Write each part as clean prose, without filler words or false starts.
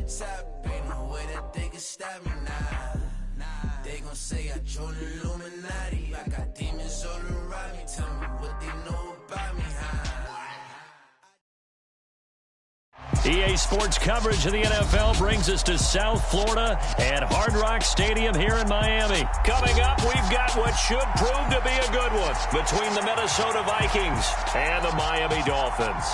top, ain't no way that they can stop me now. They gon' say I joined the Illuminati. I got demons all around me. Tell me what they know about me, EA Sports coverage of the NFL brings us to South Florida and Hard Rock Stadium here in Miami. Coming up, we've got what should prove to be a good one between the Minnesota Vikings and the Miami Dolphins.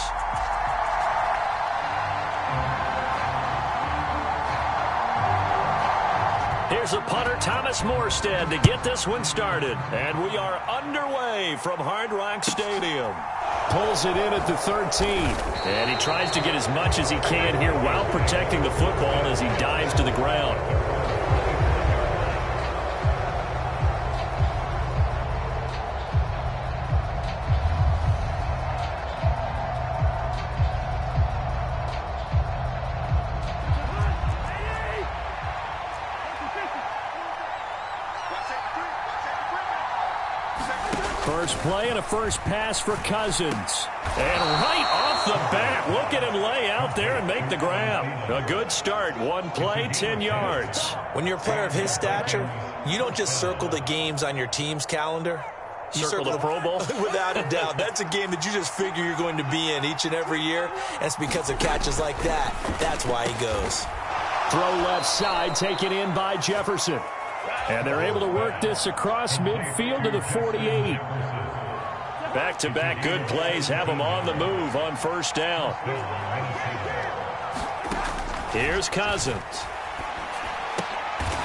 Here's a punter, Thomas Morstead, to get this one started. And we are underway from Hard Rock Stadium. Pulls it in at the 13. And he tries to get as much as he can here while protecting the football as he dives to the ground. First play and a first pass for Cousins. And right off the bat, look at him lay out there and make the grab. A good start. One play, 10 yards. When you're a player of his stature, you don't just circle the games on your team's calendar. You circle the Pro Bowl? Without a doubt. That's a game that you just figure you're going to be in each and every year. And it's because of catches like that. That's why he goes. Throw left side, taken in by Jefferson. And they're able to work this across midfield to the 48. Back-to-back good plays have them on the move on first down. Here's Cousins.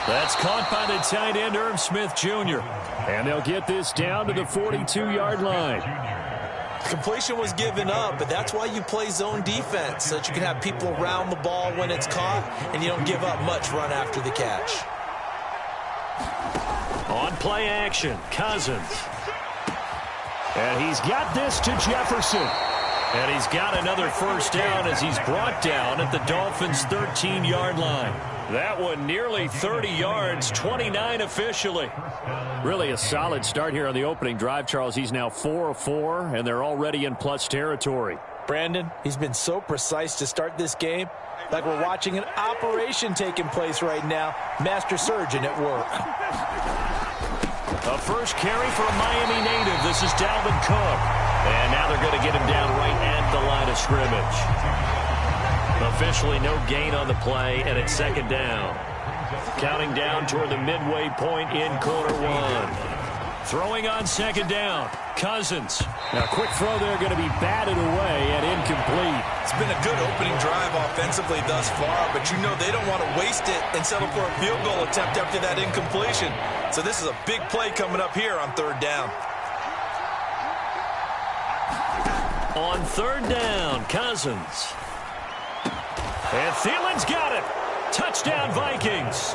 That's caught by the tight end, Irv Smith Jr. And they'll get this down to the 42-yard line. Completion was given up, but that's why you play zone defense, so that you can have people around the ball when it's caught, and you don't give up much run after the catch. On play action, Cousins. And he's got this to Jefferson. And he's got another first down as he's brought down at the Dolphins' 13-yard line. That one nearly 30 yards, 29 officially. Really a solid start here on the opening drive, Charles. He's now 4 of 4, and they're already in plus territory. Brandon, he's been so precise to start this game, like we're watching an operation taking place right now. Master surgeon at work. A first carry for a Miami native. This is Dalvin Cook. And now they're going to get him down right at the line of scrimmage. Officially no gain on the play, and it's second down. Counting down toward the midway point in quarter one. Throwing on second down, Cousins. Now, quick throw there, going to be batted away and incomplete. It's been a good opening drive offensively thus far, but you know they don't want to waste it and settle for a field goal attempt after that incompletion. So this is a big play coming up here on third down. On third down, Cousins. And Thielen's got it. Touchdown, Vikings.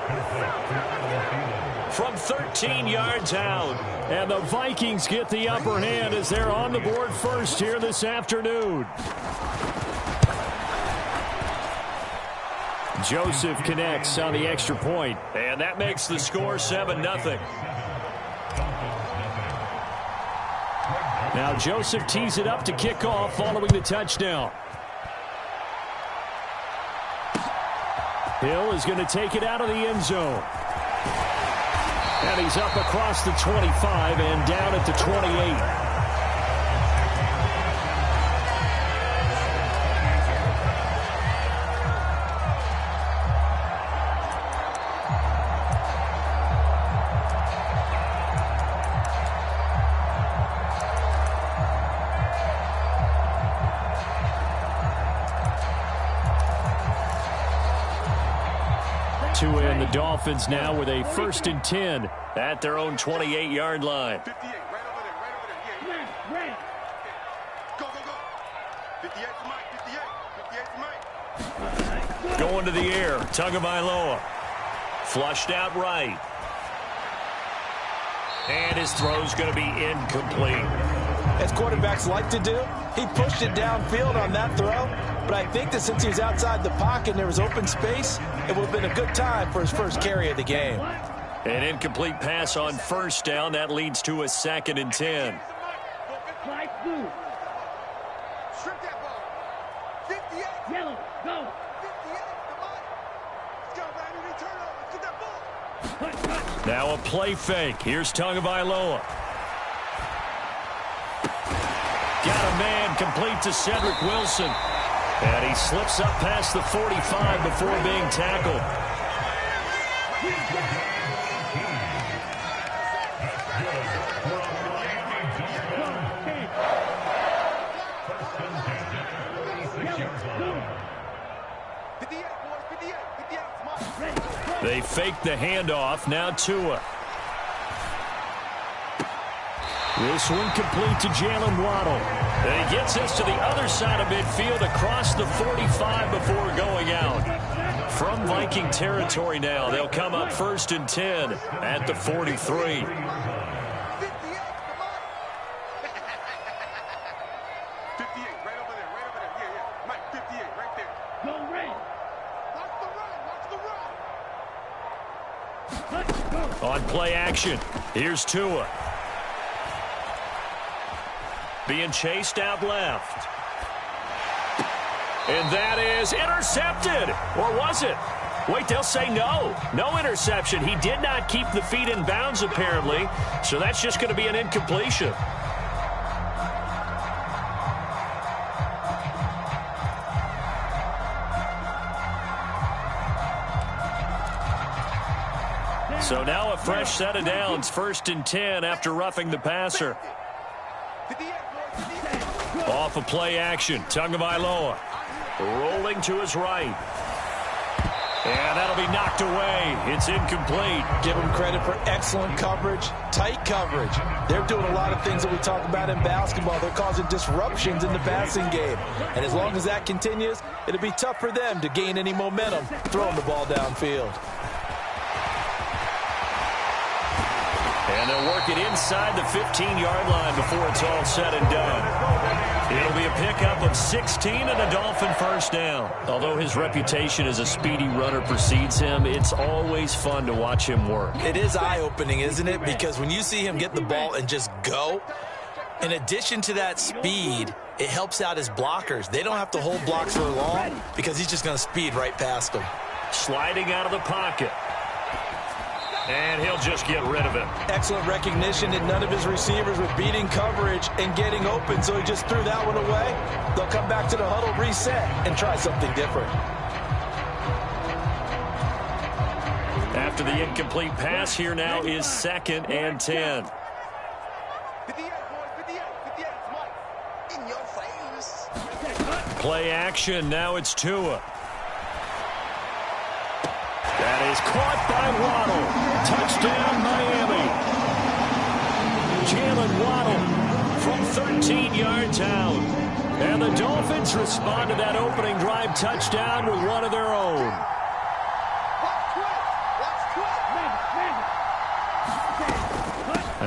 From 13 yards out. And the Vikings get the upper hand as they're on the board first here this afternoon. Joseph connects on the extra point. And that makes the score 7-0. Now Joseph tees it up to kick off following the touchdown. Hill is going to take it out of the end zone. And he's up across the 25 and down at the 28. And the Dolphins now with a 1st and 10 at their own 28-yard line. 58, right over there, right over there. Yeah. Go, go, go. 58 to Mike, 58 to Mike. Going to the air, Tagovailoa. Flushed out right. And his throw's going to be incomplete. As quarterbacks like to do, he pushed it downfield on that throw. But I think that since he was outside the pocket and there was open space, it would have been a good time for his first carry of the game. An incomplete pass on first down. That leads to a 2nd and 10. Strip that ball. 58. Yellow, go. 58 to Mike. Now a play fake. Here's Tagovailoa. Got a man complete to Cedric Wilson. And he slips up past the 45 before being tackled. They fake the handoff. Now Tua. This one complete to Jalen Waddle. And he gets us to the other side of midfield across the 45 before going out. From Viking territory now, they'll come up 1st and 10 at the 43. On play action, here's Tua. Being chased out left. And that is intercepted. Or was it? Wait, they'll say no. No interception. He did not keep the feet in bounds, apparently. So that's just going to be an incompletion. So now a fresh set of downs, 1st and 10 after roughing the passer. Off of play action, Tagovailoa rolling to his right. And that'll be knocked away. It's incomplete. Give them credit for excellent coverage, tight coverage. They're doing a lot of things that we talk about in basketball. They're causing disruptions in the passing game. And as long as that continues, it'll be tough for them to gain any momentum throwing the ball downfield. And they'll work it inside the 15-yard line before it's all said and done. It'll be a pickup of 16 and a Dolphin first down. Although his reputation as a speedy runner precedes him, it's always fun to watch him work. It is eye-opening, isn't it? Because when you see him get the ball and just go, in addition to that speed, it helps out his blockers. They don't have to hold blocks for long because he's just going to speed right past them. Sliding out of the pocket. And he'll just get rid of it. Excellent recognition that none of his receivers were beating coverage and getting open, so he just threw that one away. They'll come back to the huddle, reset, and try something different. After the incomplete pass, here now is 2nd and 10. Play action, now it's Tua. That is caught by Waddle. Touchdown, Miami. Jalen Waddle from 13 yards out. And the Dolphins respond to that opening drive touchdown with one of their own.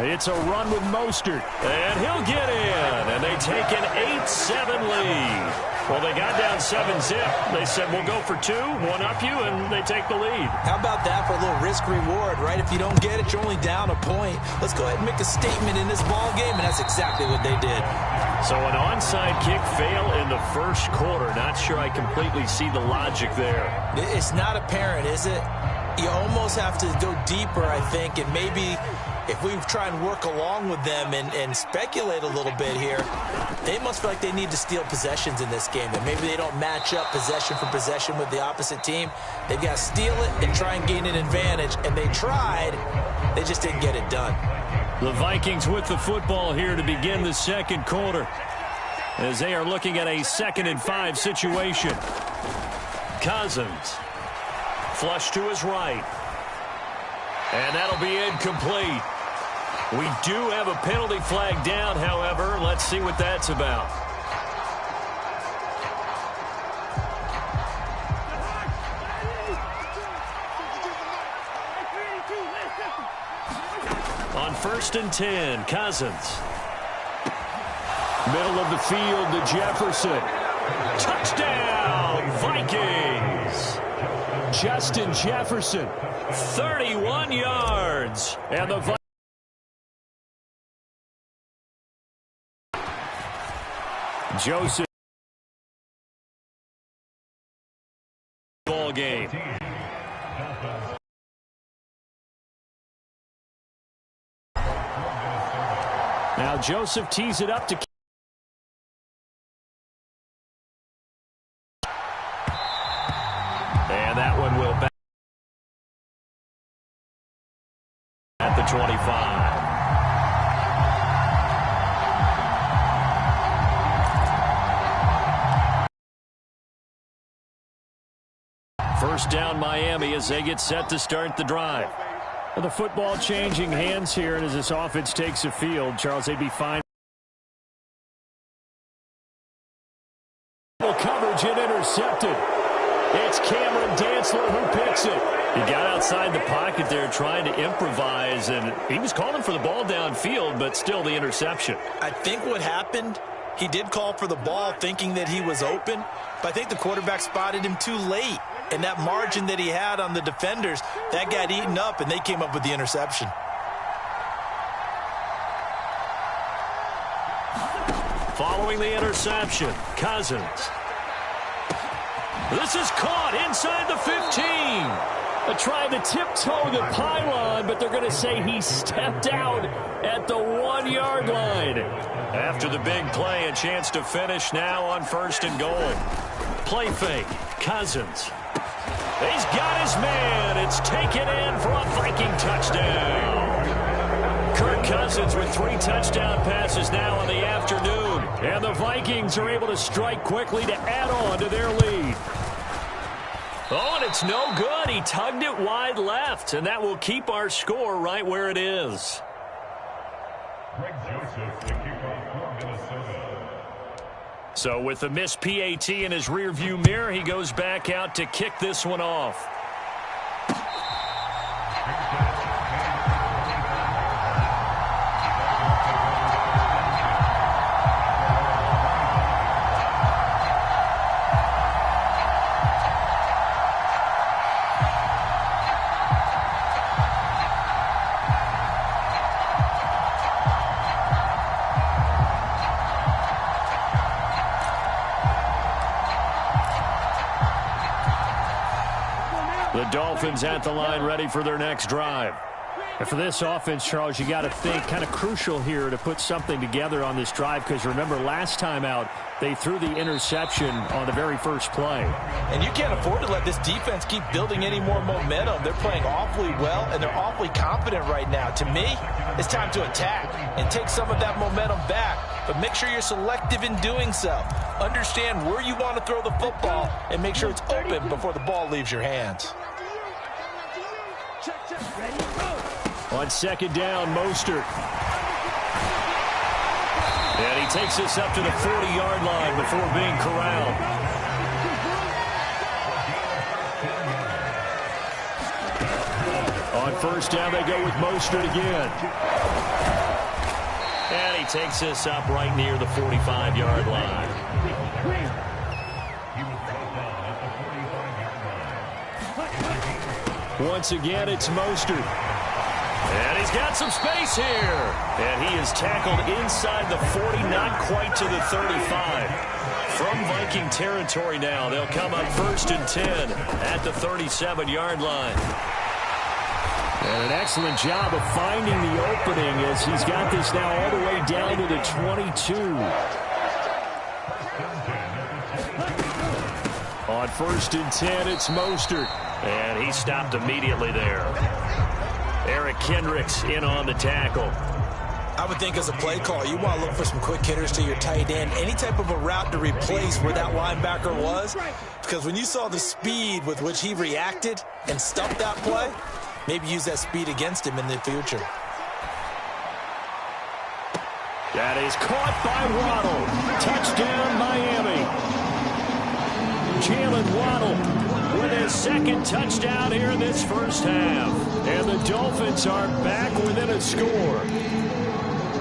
It's a run with Mostert. And he'll get in. And they take an 8-7 lead. Well, they got down 7-zip. They said, we'll go for 2, one up you, and they take the lead. How about that for a little risk-reward, right? If you don't get it, you're only down a point. Let's go ahead and make a statement in this ball game, and that's exactly what they did. So an onside kick fail in the first quarter. Not sure I completely see the logic there. It's not apparent, is it? You almost have to go deeper, I think, and maybe if we try and work along with them and speculate a little bit here, they must feel like they need to steal possessions in this game, and maybe they don't match up possession for possession with the opposite team. They've got to steal it and try and gain an advantage, and they tried. They just didn't get it done. The Vikings with the football here to begin the second quarter as they are looking at a 2nd and 5 situation. Cousins flush to his right. And that'll be incomplete. We do have a penalty flag down, however. Let's see what that's about. On 1st and 10, Cousins. Middle of the field to Jefferson. Touchdown, Vikings! Justin Jefferson, 31 yards. And the Vikings. Joseph. Ball game. Now Joseph tees it up to and that one will back at the 25. First down Miami as they get set to start the drive. Well, the football changing hands here, and as this offense takes the field, Charles, they'd be fine. Coverage and intercepted. It's Cameron Dantzler who picks it. He got outside the pocket there trying to improvise, and he was calling for the ball downfield, but still the interception. I think what happened, he did call for the ball thinking that he was open, but I think the quarterback spotted him too late. And that margin that he had on the defenders, that got eaten up, and they came up with the interception. Following the interception, Cousins. This is caught inside the 15. Trying to tiptoe the pylon, but they're going to say he stepped out at the 1-yard line. After the big play, a chance to finish now on 1st and goal. Play fake, Cousins. He's got his man. It's taken in for a Viking touchdown. Kirk Cousins with 3 touchdown passes now in the afternoon. And the Vikings are able to strike quickly to add on to their lead. Oh, and it's no good. He tugged it wide left, and that will keep our score right where it is. Greg Joseph, the kickoff for Minnesota. So with the missed PAT in his rearview mirror, he goes back out to kick this one off. The Dolphins at the line ready for their next drive. And for this offense, Charles, you got to think kind of crucial here to put something together on this drive because remember last time out they threw the interception on the very first play. And you can't afford to let this defense keep building any more momentum. They're playing awfully well and they're awfully confident right now. To me, it's time to attack and take some of that momentum back, but make sure you're selective in doing so. Understand where you want to throw the football and make sure it's open before the ball leaves your hands. On 2nd down, Mostert. And he takes this up to the 40-yard line before being corralled. On 1st down, they go with Mostert again. And he takes this up right near the 45-yard line. Once again, it's Mostert. And he's got some space here. And he is tackled inside the 40, not quite to the 35. From Viking territory now, they'll come up 1st and 10 at the 37-yard line. And an excellent job of finding the opening as he's got this now all the way down to the 22. On 1st and 10, it's Mostert. And he stopped immediately there. Eric Kendricks in on the tackle. I would think as a play call, you want to look for some quick hitters to your tight end. Any type of a route to replace where that linebacker was. Because when you saw the speed with which he reacted and stuffed that play, maybe use that speed against him in the future. That is caught by Waddle. Touchdown, Miami. Jalen Waddle with his 2nd touchdown here in this first half. And the Dolphins are back within a score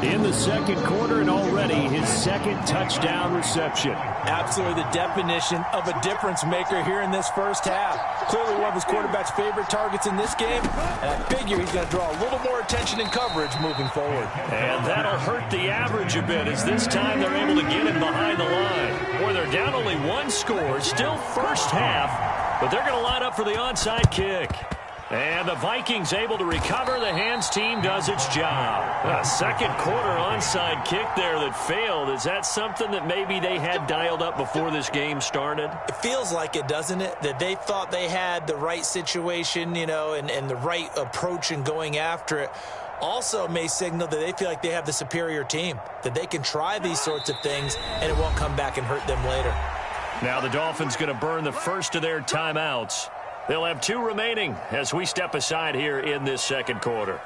in the 2nd quarter, and already his 2nd touchdown reception. Absolutely the definition of a difference maker here in this first half. Clearly one of his quarterback's favorite targets in this game, and I figure he's going to draw a little more attention and coverage moving forward. And that'll hurt the average a bit as this time they're able to get him behind the line. Boy, they're down only 1 score, still first half, but they're going to line up for the onside kick. And the Vikings able to recover. The hands team does its job. A second quarter onside kick there that failed. Is that something that maybe they had dialed up before this game started? It feels like it, doesn't it? That they thought they had the right situation, you know, and the right approach in going after it. Also may signal that they feel like they have the superior team, that they can try these sorts of things and it won't come back and hurt them later. Now the Dolphins going to burn the first of their timeouts. They'll have 2 remaining as we step aside here in this second quarter.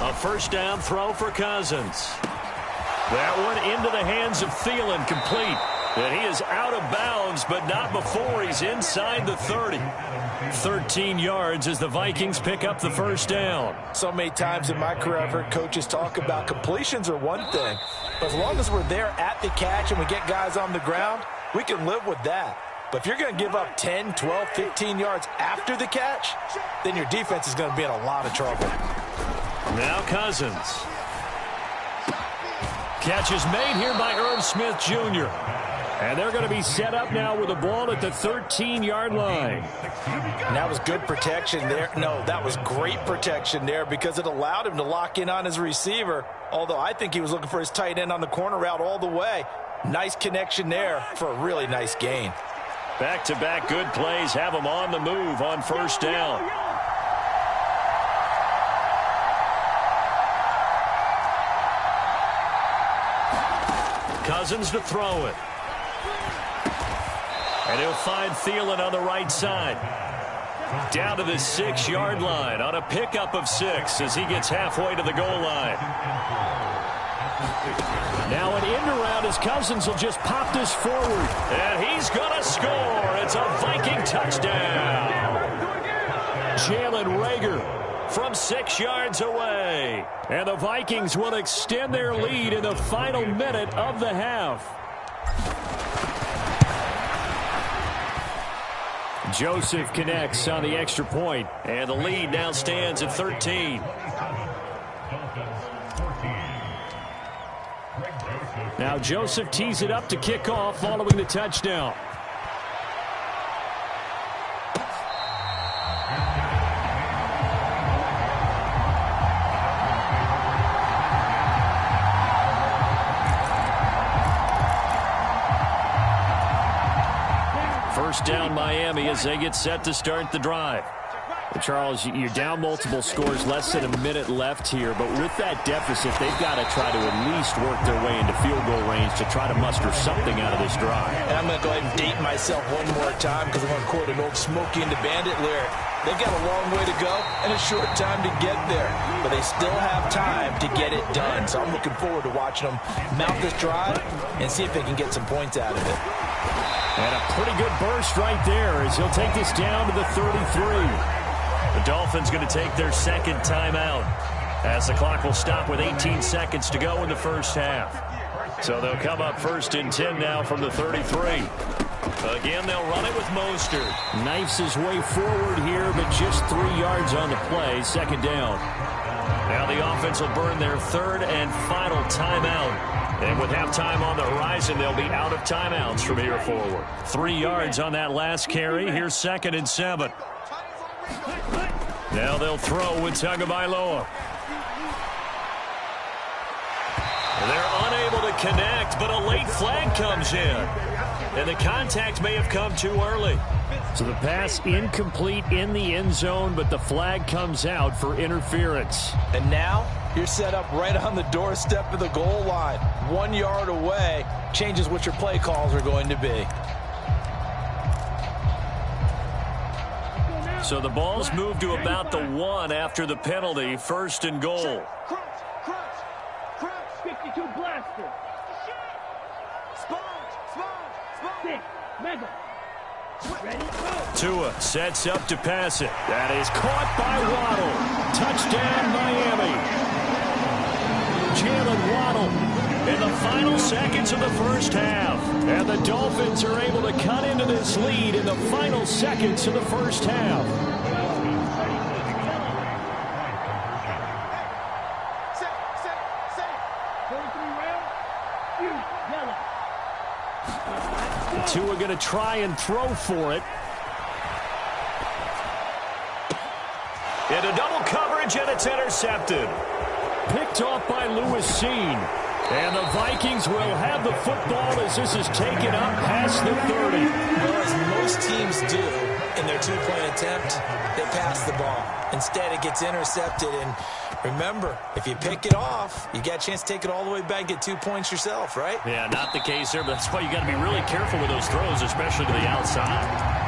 A first down throw for Cousins. That one into the hands of Thielen, complete. And he is out of bounds, but not before he's inside the 30. 13 yards as the Vikings pick up the first down. So many times in my career I've heard coaches talk about completions are one thing, but as long as we're there at the catch and we get guys on the ground, we can live with that. But if you're going to give up 10, 12, 15 yards after the catch, then your defense is going to be in a lot of trouble. Now Cousins. Catch is made here by Irv Smith Jr. And they're going to be set up now with the ball at the 13-yard line. And that was good protection there. No, that was great protection there because it allowed him to lock in on his receiver, although I think he was looking for his tight end on the corner route all the way. Nice connection there for a really nice gain. Back-to-back good plays have them on the move on first down. Cousins to throw it. And he'll find Thielen on the right side. Down to the 6-yard line on a pickup of 6 as he gets halfway to the goal line. Now an end around as Cousins will just pop this forward. And he's going to score. It's a Viking touchdown. Jalen Reagor from 6 yards away. And the Vikings will extend their lead in the final minute of the half. Joseph connects on the extra point, and the lead now stands at 13. Now Joseph tees it up to kick off following the touchdown. First down Miami as they get set to start the drive. Charles, you're down multiple scores, less than a minute left here, but with that deficit, they've got to try to at least work their way into field goal range to try to muster something out of this drive. And I'm going to go ahead and date myself one more time because I'm going to quote an old Smokey and the Bandit lyric. They've got a long way to go and a short time to get there, but they still have time to get it done. So I'm looking forward to watching them mount this drive and see if they can get some points out of it. And a pretty good burst right there as he'll take this down to the 33. The Dolphins going to take their second timeout as the clock will stop with 18 seconds to go in the first half. So they'll come up first and 10 now from the 33. Again, they'll run it with Mostert. Knifes his way forward here, but just 3 yards on the play. Second down. Now the offense will burn their third and final timeout. And with halftime on the horizon, they'll be out of timeouts from here forward. 3 yards on that last carry. Here's second and 7. Now they'll throw with Tagovailoa. They're unable to connect, but a late flag comes in. And the contact may have come too early. So the pass incomplete in the end zone, but the flag comes out for interference. And now you're set up right on the doorstep of the goal line. 1 yard away changes what your play calls are going to be. So the ball's moved to about the 1 after the penalty. First and goal. Crunch, 52 blaster. Mega. Tua sets up to pass it. That is caught by Waddle. Touchdown, Miami. Jalen Waddle in the final seconds of the first half. And the Dolphins are able to cut into this lead in the final seconds of the first half. Tua going to try and throw for it. Into double coverage, and it's intercepted. Picked off by Lewis Seen. And the Vikings will have the football as this is taken up past the 30. Well, as most teams do in their two-point attempt, they pass the ball. Instead, it gets intercepted. And remember, if you pick it off, you got a chance to take it all the way back, get 2 points yourself, right? Yeah, not the case there, but that's why you got to be really careful with those throws, especially to the outside.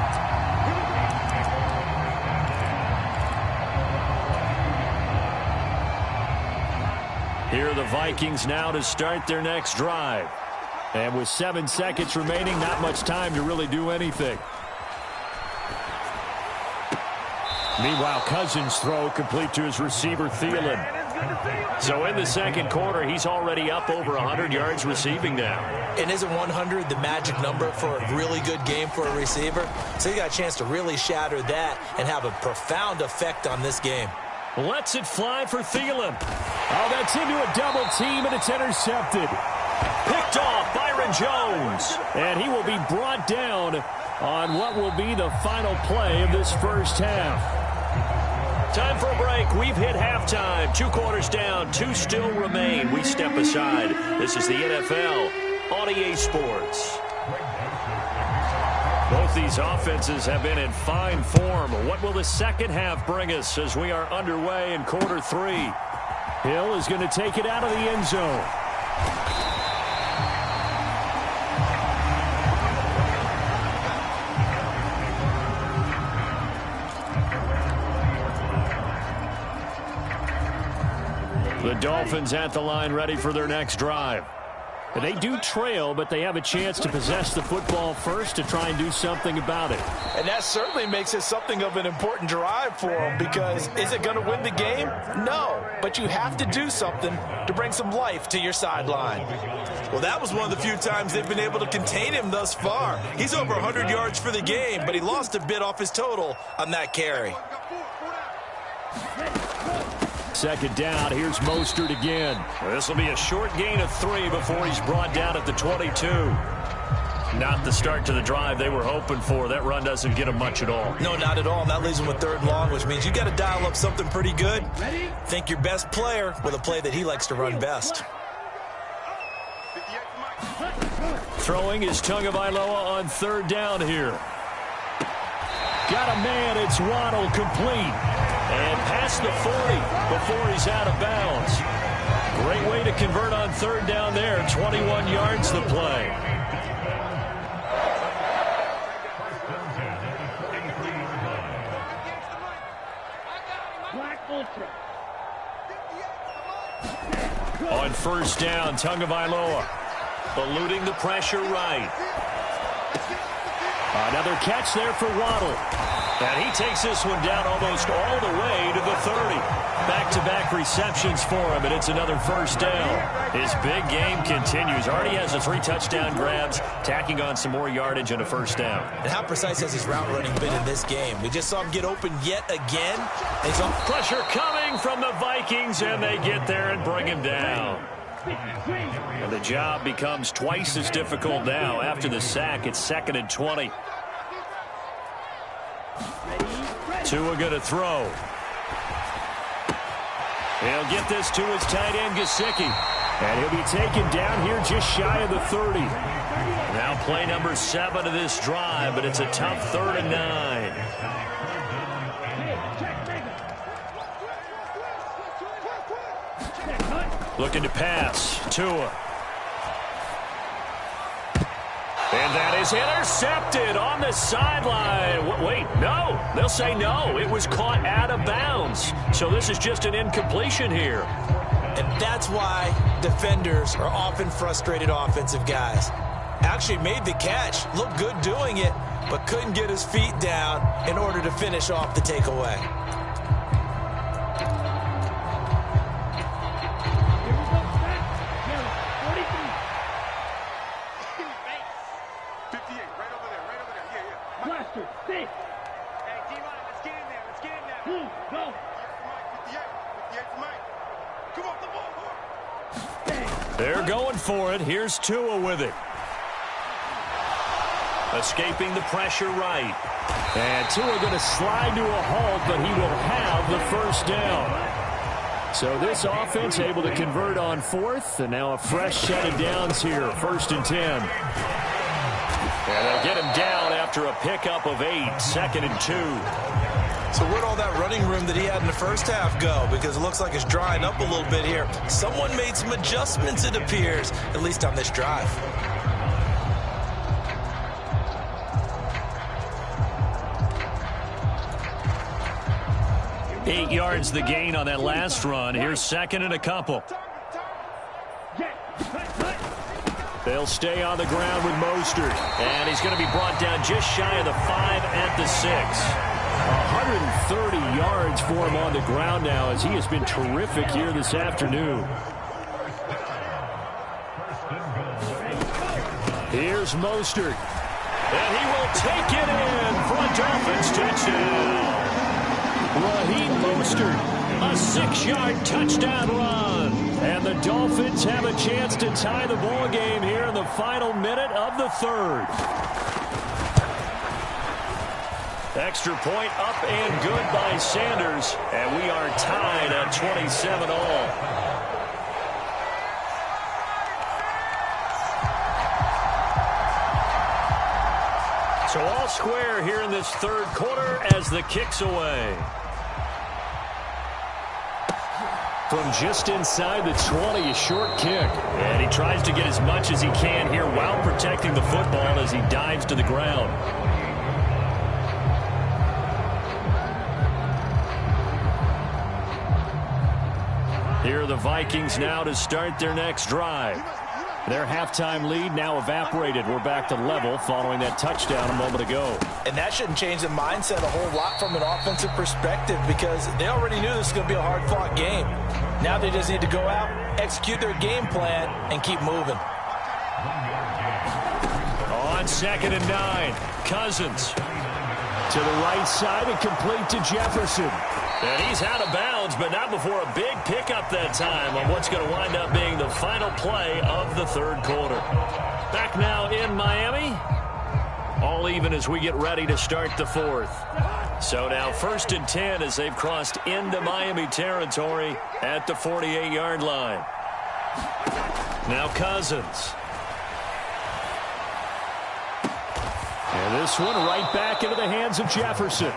Here are the Vikings now to start their next drive. And with 7 seconds remaining, not much time to really do anything. Meanwhile, Cousins' throw complete to his receiver, Thielen. So in the second quarter, he's already up over 100 yards receiving now. And isn't 100 the magic number for a really good game for a receiver? So you got a chance to really shatter that and have a profound effect on this game. Lets it fly for Thielen. Oh, that's into a double team, and it's intercepted. Picked off Byron Jones. And he will be brought down on what will be the final play of this first half. Time for a break. We've hit halftime. 2 quarters down. 2 still remain. We step aside. This is the NFL on EA Sports. Both these offenses have been in fine form. What will the second half bring us as we are underway in quarter 3? Hill is going to take it out of the end zone. The Dolphins at the line ready for their next drive. They do trail, but they have a chance to possess the football first to try and do something about it. And that certainly makes it something of an important drive for them, because is it going to win the game? No, but you have to do something to bring some life to your sideline. Well, that was one of the few times they've been able to contain him thus far. He's over 100 yards for the game, but he lost a bit off his total on that carry. Second down, here's Mostert again. This will be a short gain of 3 before he's brought down at the 22. Not the start to the drive they were hoping for. That run doesn't get them much at all. No, not at all. And that leaves them with 3rd and long, which means you got to dial up something pretty good. Think your best player with a play that he likes to run best. Throwing is Tagovailoa on 3rd down here. Got a man, it's Waddle, complete. And past the 40 before he's out of bounds. Great way to convert on 3rd down there. 21 yards the play. On 1st down, Tagovailoa eluding the pressure right. Another catch there for Waddle. And he takes this one down almost all the way to the 30. Back-to-back receptions for him, and it's another 1st down. His big game continues. Already has the 3 touchdown grabs, tacking on some more yardage and a 1st down. And how precise has his route running been in this game? We just saw him get open yet again. And he's on pressure coming from the Vikings, and they get there and bring him down. And the job becomes twice as difficult now. After the sack, it's 2nd and 20. Tua going to throw. He'll get this to his tight end, Gesicki. And he'll be taken down here just shy of the 30. Now play number 7 of this drive, but it's a tough 3rd and 9. Looking to pass. Tua. And that is intercepted on the sideline. Wait, no. They'll say no. It was caught out of bounds. So this is just an incompletion here. And that's why defenders are often frustrated offensive guys. Actually made the catch. Looked good doing it, but couldn't get his feet down in order to finish off the takeaway. They're going for it. Here's Tua with it. Escaping the pressure right. And Tua going to slide to a halt, but he will have the first down. So this offense able to convert on fourth, and now a fresh set of downs here, 1st and 10. And they'll get him down after a pickup of 8, 2nd and 2. So where'd all that running room that he had in the first half go? Because it looks like it's drying up a little bit here. Someone made some adjustments, it appears, at least on this drive. 8 yards the gain on that last run. Here's 2nd and a couple. They'll stay on the ground with Mostert. And he's going to be brought down just shy of the 5 at the 6. 130 yards for him on the ground now, as he has been terrific here this afternoon. Here's Mostert. And he will take it in for a Dolphins touchdown. Raheem Mostert, a 6-yard touchdown run. And the Dolphins have a chance to tie the ball game here in the final minute of the 3rd. Extra point up and good by Sanders. And we are tied at 27 all. So all square here in this 3rd quarter as the kick's away. From just inside the 20, a short kick. And he tries to get as much as he can here while protecting the football as he dives to the ground. Here are the Vikings now to start their next drive. Their halftime lead now evaporated. We're back to level following that touchdown a moment ago. And that shouldn't change the mindset a whole lot from an offensive perspective, because they already knew this was going to be a hard-fought game. Now they just need to go out, execute their game plan, and keep moving. On 2nd and 9, Cousins. To the right side and complete to Jefferson. And he's out of bounds, but not before a big pickup that time on what's going to wind up being the final play of the 3rd quarter. Back now in Miami. All even as we get ready to start the 4th. So now 1st and 10 as they've crossed into Miami territory at the 48-yard line. Now Cousins. And this one right back into the hands of Jefferson.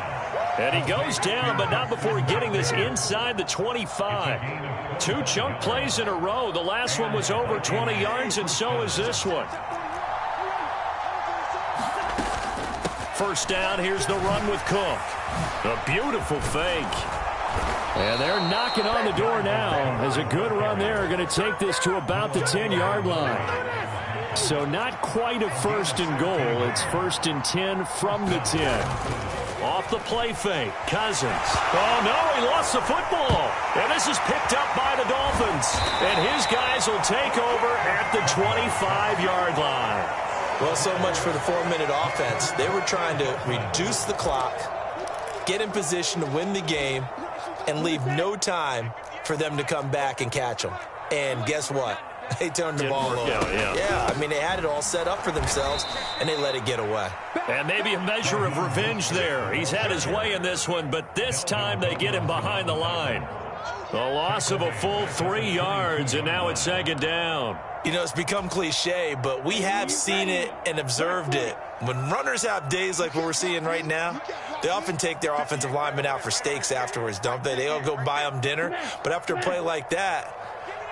And he goes down, but not before getting this inside the 25. 2 chunk plays in a row. The last one was over 20 yards, and so is this one. First down, here's the run with Cook. A beautiful fake. And they're knocking on the door now. As a good run there, going to take this to about the 10-yard line. So not quite a 1st and goal. It's 1st and 10 from the 10. Off the play fake, Cousins. Oh, no, he lost the football. And this is picked up by the Dolphins. And his guys will take over at the 25-yard line. Well, so much for the 4-minute offense. They were trying to reduce the clock, get in position to win the game, and leave no time for them to come back and catch them. And guess what? They turned the ball over. Yeah, I mean, they had it all set up for themselves, and they let it get away. And maybe a measure of revenge there. He's had his way in this one, but this time they get him behind the line. The loss of a full 3 yards, and now it's 2nd down. You know, it's become cliche, but we have seen it and observed it. When runners have days like what we're seeing right now, they often take their offensive linemen out for steaks afterwards, don't they? They all go buy them dinner. But after a play like that,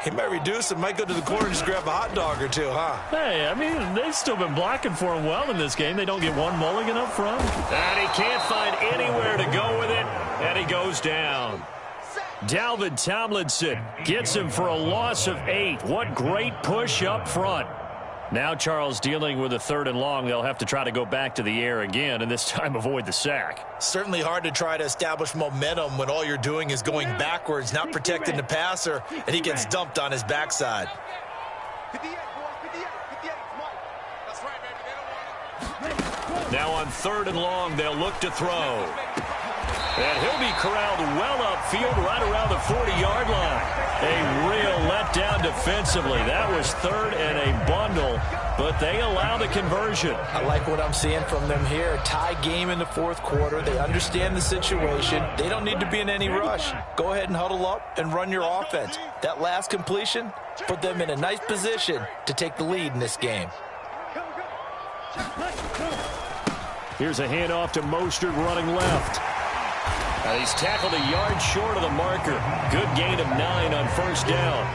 he might reduce it, might go to the corner and just grab a hot dog or two, huh? Hey, I mean, they've still been blocking for him well in this game. They don't get one mulligan up front. And he can't find anywhere to go with it, and he goes down. Dalvin Tomlinson gets him for a loss of 8. What great push up front. Now Charles dealing with a 3rd and long. They'll have to try to go back to the air again, and this time avoid the sack. Certainly hard to try to establish momentum when all you're doing is going backwards, not protecting the passer, and he gets dumped on his backside. 58, boy, 58, 58, Mike. That's right, baby. They don't want it. Now on 3rd and long, they'll look to throw. And he'll be corralled well upfield right around the 40-yard line. A real letdown defensively. That was third and a bundle, but they allow the conversion. I like what I'm seeing from them here. Tie game in the fourth quarter. They understand the situation. They don't need to be in any rush. Go ahead and huddle up and run your offense. That last completion put them in a nice position to take the lead in this game. Here's a handoff to Mostert running left. He's tackled a yard short of the marker. Good gain of 9 on first down.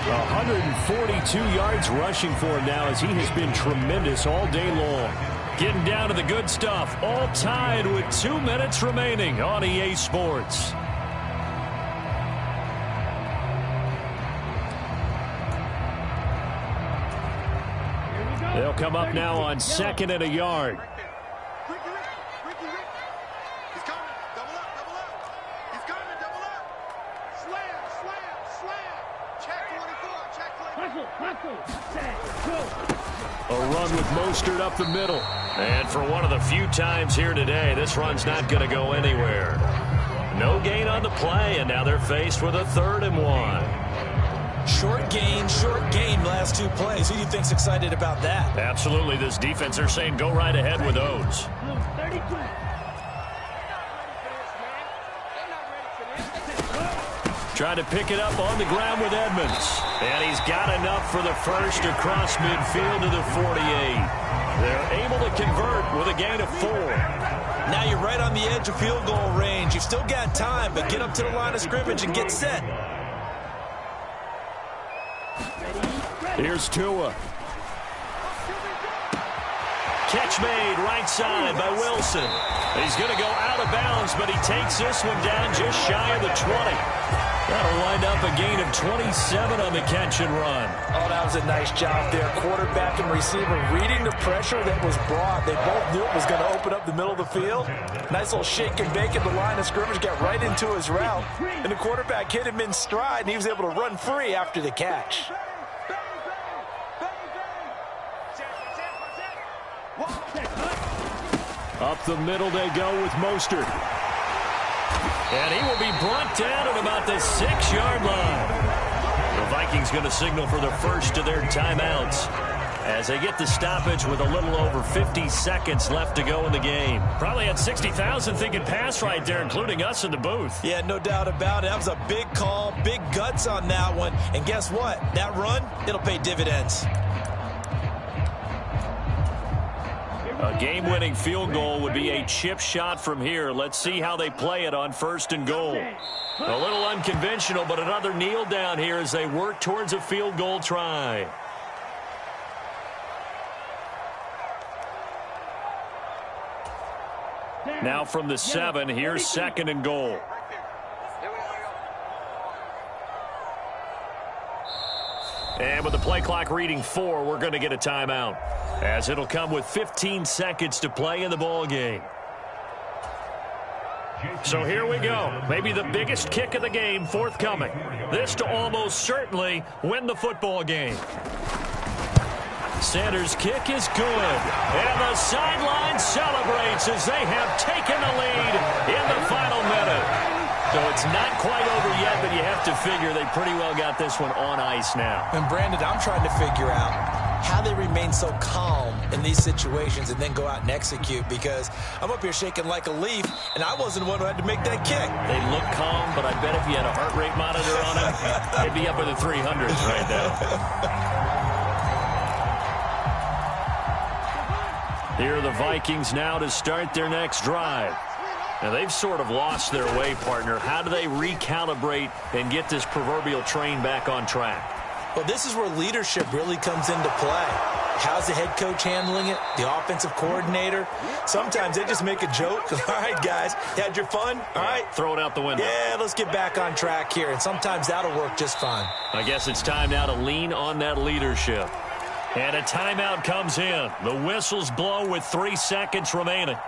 142 yards rushing for him now as he has been tremendous all day long. Getting down to the good stuff. All tied with 2 minutes remaining on EA Sports. They'll come up now on 2nd and a yard. A run with Mostert up the middle. And for one of the few times here today, this run's not going to go anywhere. No gain on the play, and now they're faced with a 3rd and 1. Short gain last 2 plays. Who do you think's excited about that? Absolutely. This defense, they're saying go right ahead with those. Trying to pick it up on the ground with Edmonds. And he's got enough for the first across midfield to the 48. They're able to convert with a gain of 4. Now you're right on the edge of field goal range. You've still got time, but get up to the line of scrimmage and get set. Here's Tua. Catch made right side by Wilson. He's going to go out of bounds, but he takes this one down just shy of the 20. That'll wind up a gain of 27 on the catch and run. Oh, that was a nice job there. Quarterback and receiver reading the pressure that was brought. They both knew it was going to open up the middle of the field. Nice little shake and bake at the line of scrimmage, got right into his route. And the quarterback hit him in stride, and he was able to run free after the catch. Up the middle they go with Mostert. And he will be brought down at about the 6-yard line. The Vikings going to signal for the first of their timeouts as they get the stoppage with a little over 50 seconds left to go in the game. Probably had 60,000 thinking pass right there, including us in the booth. Yeah, no doubt about it. That was a big call, big guts on that one. And guess what? That run, it'll pay dividends. A game-winning field goal would be a chip shot from here. Let's see how they play it on 1st and goal. A little unconventional, but another kneel down here as they work towards a field goal try. Now from the 7, here's 2nd and goal. And with the play clock reading 4, we're going to get a timeout, as it'll come with 15 seconds to play in the ball game. So here we go. Maybe the biggest kick of the game forthcoming. This to almost certainly win the football game. Sanders' kick is good. And the sideline celebrates as they have taken the lead in the final minute. So it's not quite over yet, but you have to figure they pretty well got this one on ice now. And Brandon, I'm trying to figure out how they remain so calm in these situations and then go out and execute, because I'm up here shaking like a leaf, and I wasn't the one who had to make that kick. They look calm, but I bet if you had a heart rate monitor on them, they'd be up in the 300s right now. Here are the Vikings now to start their next drive. Now, they've sort of lost their way, partner. How do they recalibrate and get this proverbial train back on track? Well, this is where leadership really comes into play. How's the head coach handling it? The offensive coordinator? Sometimes they just make a joke. All right, guys, had your fun? All right. Throw it out the window. Yeah, let's get back on track here. And sometimes that'll work just fine. I guess it's time now to lean on that leadership. And a timeout comes in. The whistles blow with 3 seconds remaining.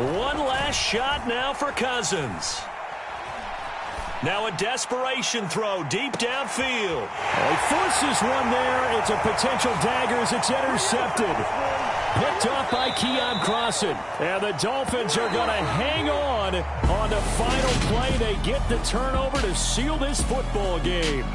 One last shot now for Cousins. Now a desperation throw deep downfield. He forces one there. It's a potential dagger as it's intercepted. Picked off by Keon Crossan. And the Dolphins are going to hang on the final play. They get the turnover to seal this football game.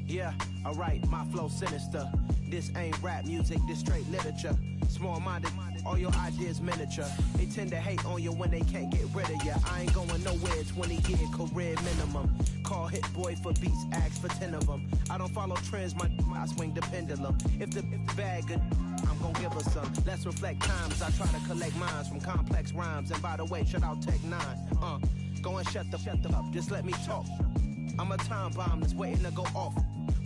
Yeah, alright, my flow sinister. This ain't rap music, this straight literature. Small-minded, all your ideas miniature. They tend to hate on you when they can't get rid of you. I ain't going nowhere, 20-year career minimum. Call Hit Boy for beats, ask for 10 of them. I don't follow trends, I swing the pendulum. If the bag good, I'm gonna give her some. Let's reflect times, I try to collect minds from complex rhymes. And by the way, shout out Tech 9. Go and shut the up, just let me talk. I'm a time bomb that's waiting to go off.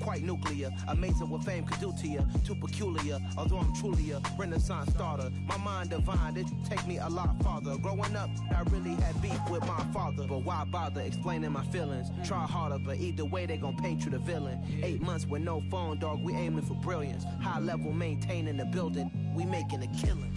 Quite nuclear, amazing what fame could do to you. Too peculiar, although I'm truly a renaissance starter. My mind divine, it take me a lot farther. Growing up, I really had beef with my father. But why bother explaining my feelings? Try harder, but either way they gon' paint you the villain. 8 months with no phone, dog, we aiming for brilliance. High level maintaining the building, we making a killing.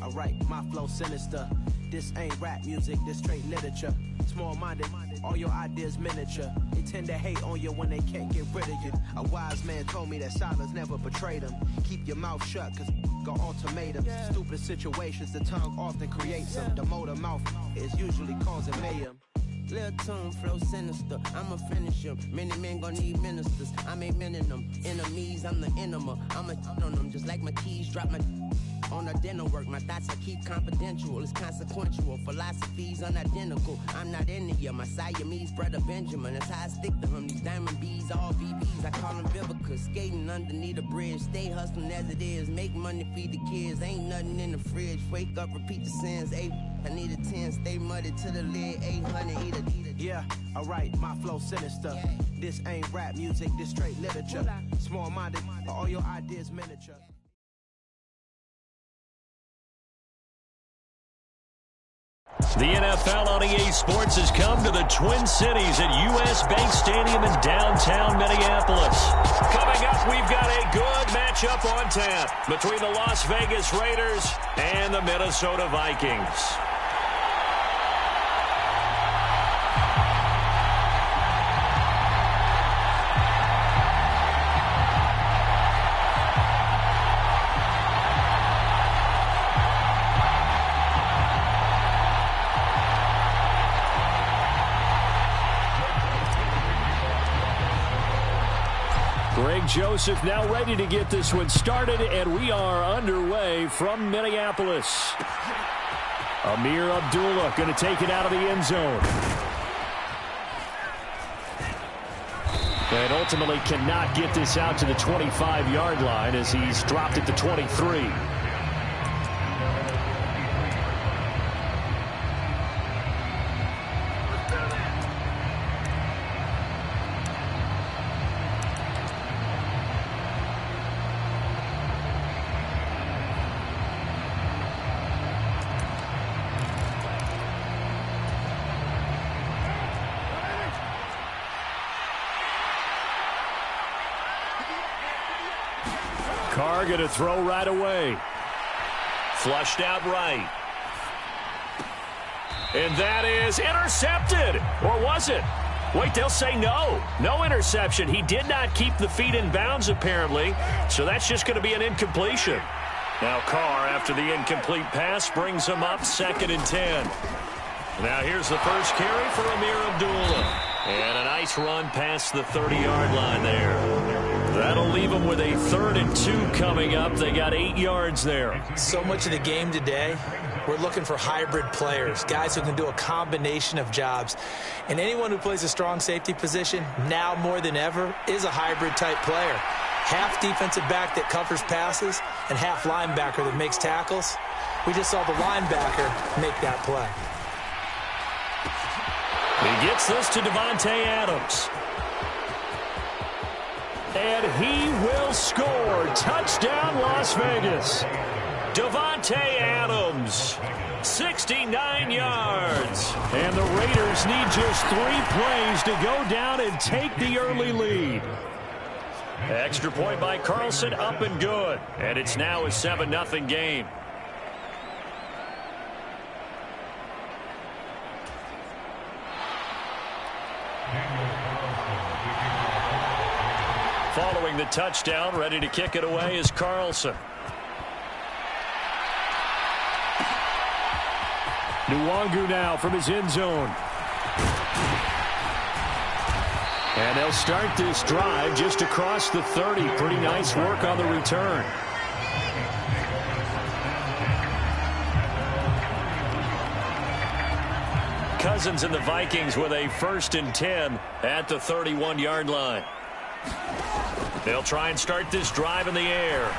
Alright, my flow sinister. This ain't rap music, this straight literature. Small-minded, all your ideas miniature. They tend to hate on you when they can't get rid of you. A wise man told me that silence never betrayed him. Keep your mouth shut, cause got ultimatums. Stupid situations, the tongue often creates them. The motor mouth is usually causing mayhem. Lil' tune, flow sinister, I'ma finish him. Many men gon' need ministers, I'm a men in them. Enemies, I'm the enema, I'm on them. Just like my keys, drop my on a dinner work. My thoughts I keep confidential, it's consequential. Philosophies unidentical, I'm not in ya. My Siamese brother Benjamin, that's how I stick to him. These diamond bees, all VBs, I call them Vivica. Skating underneath a bridge, stay hustling as it is. Make money, feed the kids, ain't nothing in the fridge. Wake up, repeat the sins, I need a 10, stay muddy to the lid, 800, eat a. Yeah, alright, my flow sinister. This ain't rap music, this straight literature. Small-minded, all your ideas miniature. The NFL on EA Sports has come to the Twin Cities at US Bank Stadium in downtown Minneapolis. Coming up, we've got a good matchup on tap between the Las Vegas Raiders and the Minnesota Vikings. Joseph now ready to get this one started, and we are underway from Minneapolis. Amir Abdullah going to take it out of the end zone. And ultimately cannot get this out to the 25-yard line as he's dropped at the 23. Carr going to throw right away. Flushed out right. And that is intercepted. Or was it? Wait, they'll say no. No interception. He did not keep the feet in bounds, apparently. So that's just going to be an incompletion. Now Carr, after the incomplete pass, brings him up 2nd and 10. Now here's the first carry for Amir Abdullah. And a nice run past the 30-yard line there. That'll leave them with a 3rd and 2 coming up. They got 8 yards there. So much of the game today, we're looking for hybrid players, guys who can do a combination of jobs. And anyone who plays a strong safety position, now more than ever, is a hybrid type player. Half defensive back that covers passes and half linebacker that makes tackles. We just saw the linebacker make that play. He gets this to Davante Adams. And he will score. Touchdown, Las Vegas. Davante Adams 69 yards. And the Raiders need just 3 plays to go down and take the early lead. Extra point by Carlson, up and good. And it's now a 7-0 game. Following the touchdown, ready to kick it away is Carlson. Nwangu now from his end zone. And they'll start this drive just across the 30. Pretty nice work on the return. Cousins and the Vikings with a 1st and 10 at the 31-yard line. They'll try and start this drive in the air.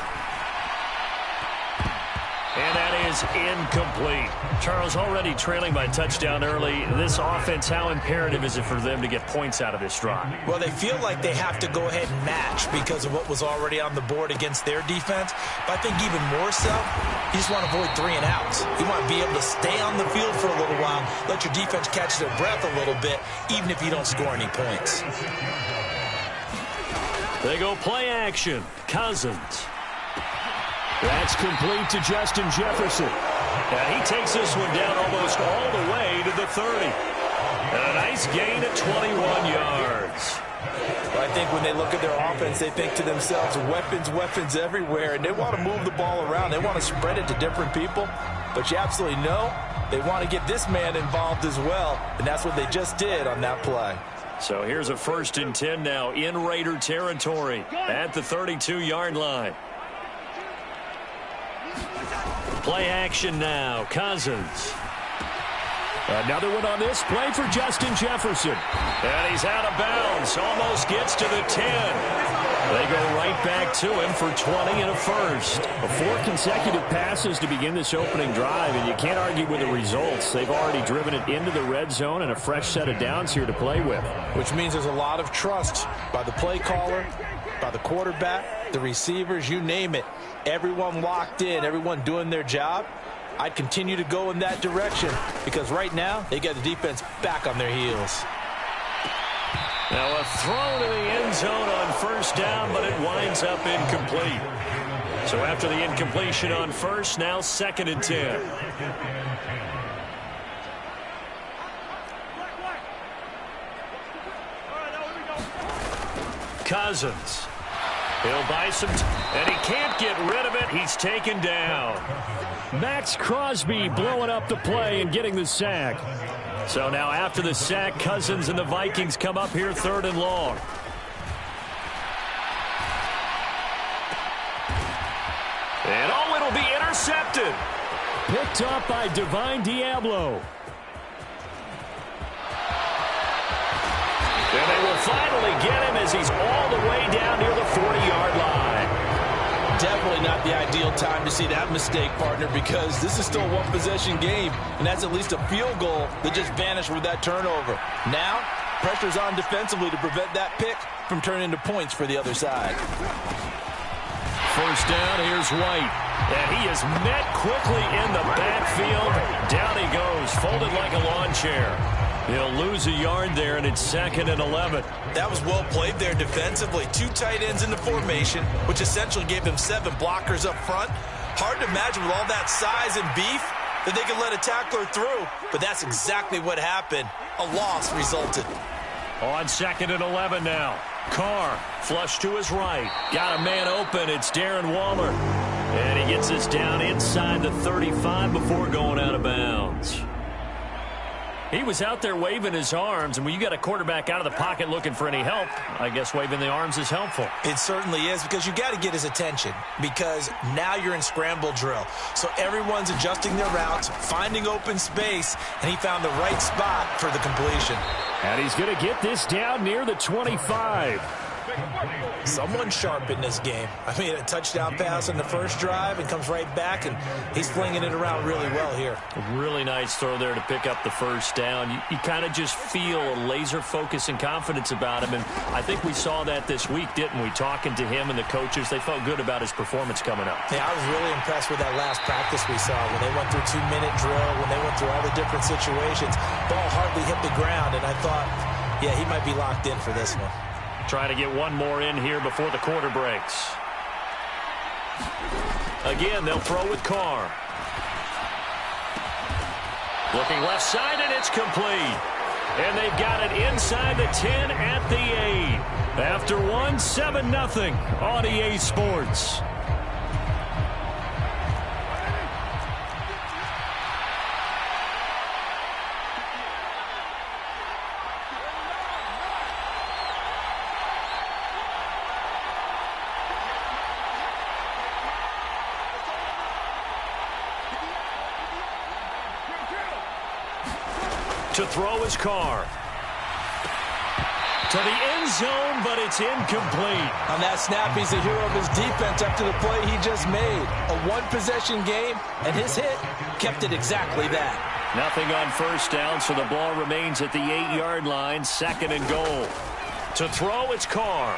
And that is incomplete. Charles, already trailing by touchdown early. This offense, how imperative is it for them to get points out of this drive? Well, they feel like they have to go ahead and match because of what was already on the board against their defense. But I think even more so, you just want to avoid 3 and outs. You want to be able to stay on the field for a little while, let your defense catch their breath a little bit, even if you don't score any points. They go play action. Cousins. That's complete to Justin Jefferson. And he takes this one down almost all the way to the 30. And a nice gain at 21 yards. I think when they look at their offense, they think to themselves, weapons everywhere, and they want to move the ball around. They want to spread it to different people. But you absolutely know they want to get this man involved as well, and that's what they just did on that play. So here's a 1st and 10 now in Raider territory at the 32-yard line. Play action now. Cousins. Another one on this play for Justin Jefferson. And he's out of bounds. Almost gets to the 10. They go right back to him for 20 and a 1st. 4 consecutive passes to begin this opening drive, and you can't argue with the results. They've already driven it into the red zone and a fresh set of downs here to play with. Which means there's a lot of trust by the play caller, by the quarterback, the receivers, you name it. Everyone locked in, everyone doing their job. I'd continue to go in that direction because right now they get the defense back on their heels. Now a throw to the end zone on 1st down, but it winds up incomplete. So after the incompletion on 1st, now 2nd and 10. Cousins. He'll buy some, and he can't get rid of it. He's taken down. Max Crosby blowing up the play and getting the sack. So now after the sack, Cousins and the Vikings come up here 3rd and long. And oh, it'll be intercepted. Picked up by Divine Diablo. And they will finally get him as he's all the way down near the 40-yard line. Definitely not the ideal time to see that mistake, partner, because this is still a one-possession game, and that's at least a field goal that just vanished with that turnover. Now, pressure's on defensively to prevent that pick from turning into points for the other side. 1st down, here's White. And he is met quickly in the backfield. Down he goes, folded like a lawn chair. He'll lose a yard there, and it's 2nd and 11. That was well played there defensively. 2 tight ends in the formation, which essentially gave them 7 blockers up front. Hard to imagine with all that size and beef that they could let a tackler through, but that's exactly what happened. A loss resulted. On 2nd and 11 now. Carr, flush to his right. Got a man open. It's Darren Waller. And he gets us down inside the 35 before going out of bounds. He was out there waving his arms, and when you got a quarterback out of the pocket looking for any help, I guess waving the arms is helpful. It certainly is, because you got to get his attention, because now you're in scramble drill. So everyone's adjusting their routes, finding open space, and he found the right spot for the completion. And he's going to get this down near the 25. Someone sharp in this game. I mean, a touchdown pass on the first drive and comes right back, and he's flinging it around really well here. A really nice throw there to pick up the first down. You kind of just feel a laser focus and confidence about him, and I think we saw that this week, didn't we? Talking to him and the coaches, they felt good about his performance coming up. Yeah, I was really impressed with that last practice we saw when they went through 2-minute drill, when they went through all the different situations. Ball hardly hit the ground, and I thought, yeah, he might be locked in for this one. Trying to get one more in here before the quarter breaks. Again, they'll throw with Carr. Looking left side, and it's complete. And they've got it inside the 10 at the 8. After one, 7-0 on EA Sports. To throw his Carr. To the end zone, but it's incomplete. On that snap, he's the hero of his defense after the play he just made. A one-possession game, and his hit kept it exactly that. Nothing on first down, so the ball remains at the 8-yard line, 2nd and goal. To throw, it's Carr.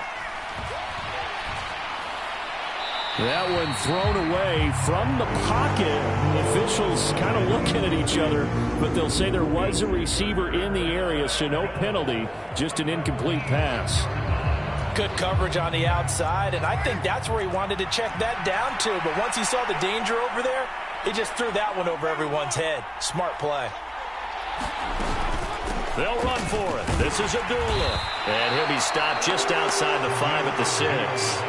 That one thrown away from the pocket. The officials kind of looking at each other, but they'll say there was a receiver in the area, so no penalty, just an incomplete pass. Good coverage on the outside, and I think that's where he wanted to check that down to. But once he saw the danger over there, he just threw that one over everyone's head. Smart play. They'll run for it. This is Abdullah. And he'll be stopped just outside the 5 at the 6.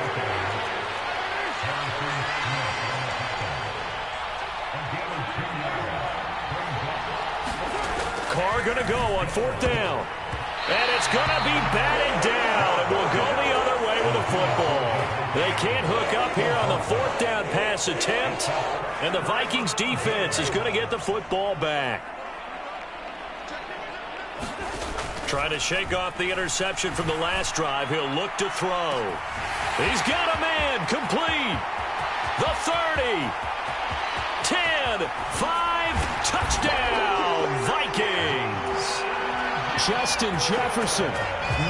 Carr going to go on 4th down. And it's going to be batted down. And will go the other way with a football. They can't hook up here on the 4th down pass attempt. And the Vikings defense is going to get the football back. Trying to shake off the interception from the last drive. He'll look to throw. He's got a man. Complete. The 30. 10. 5. Touchdown. Vikings. Justin Jefferson,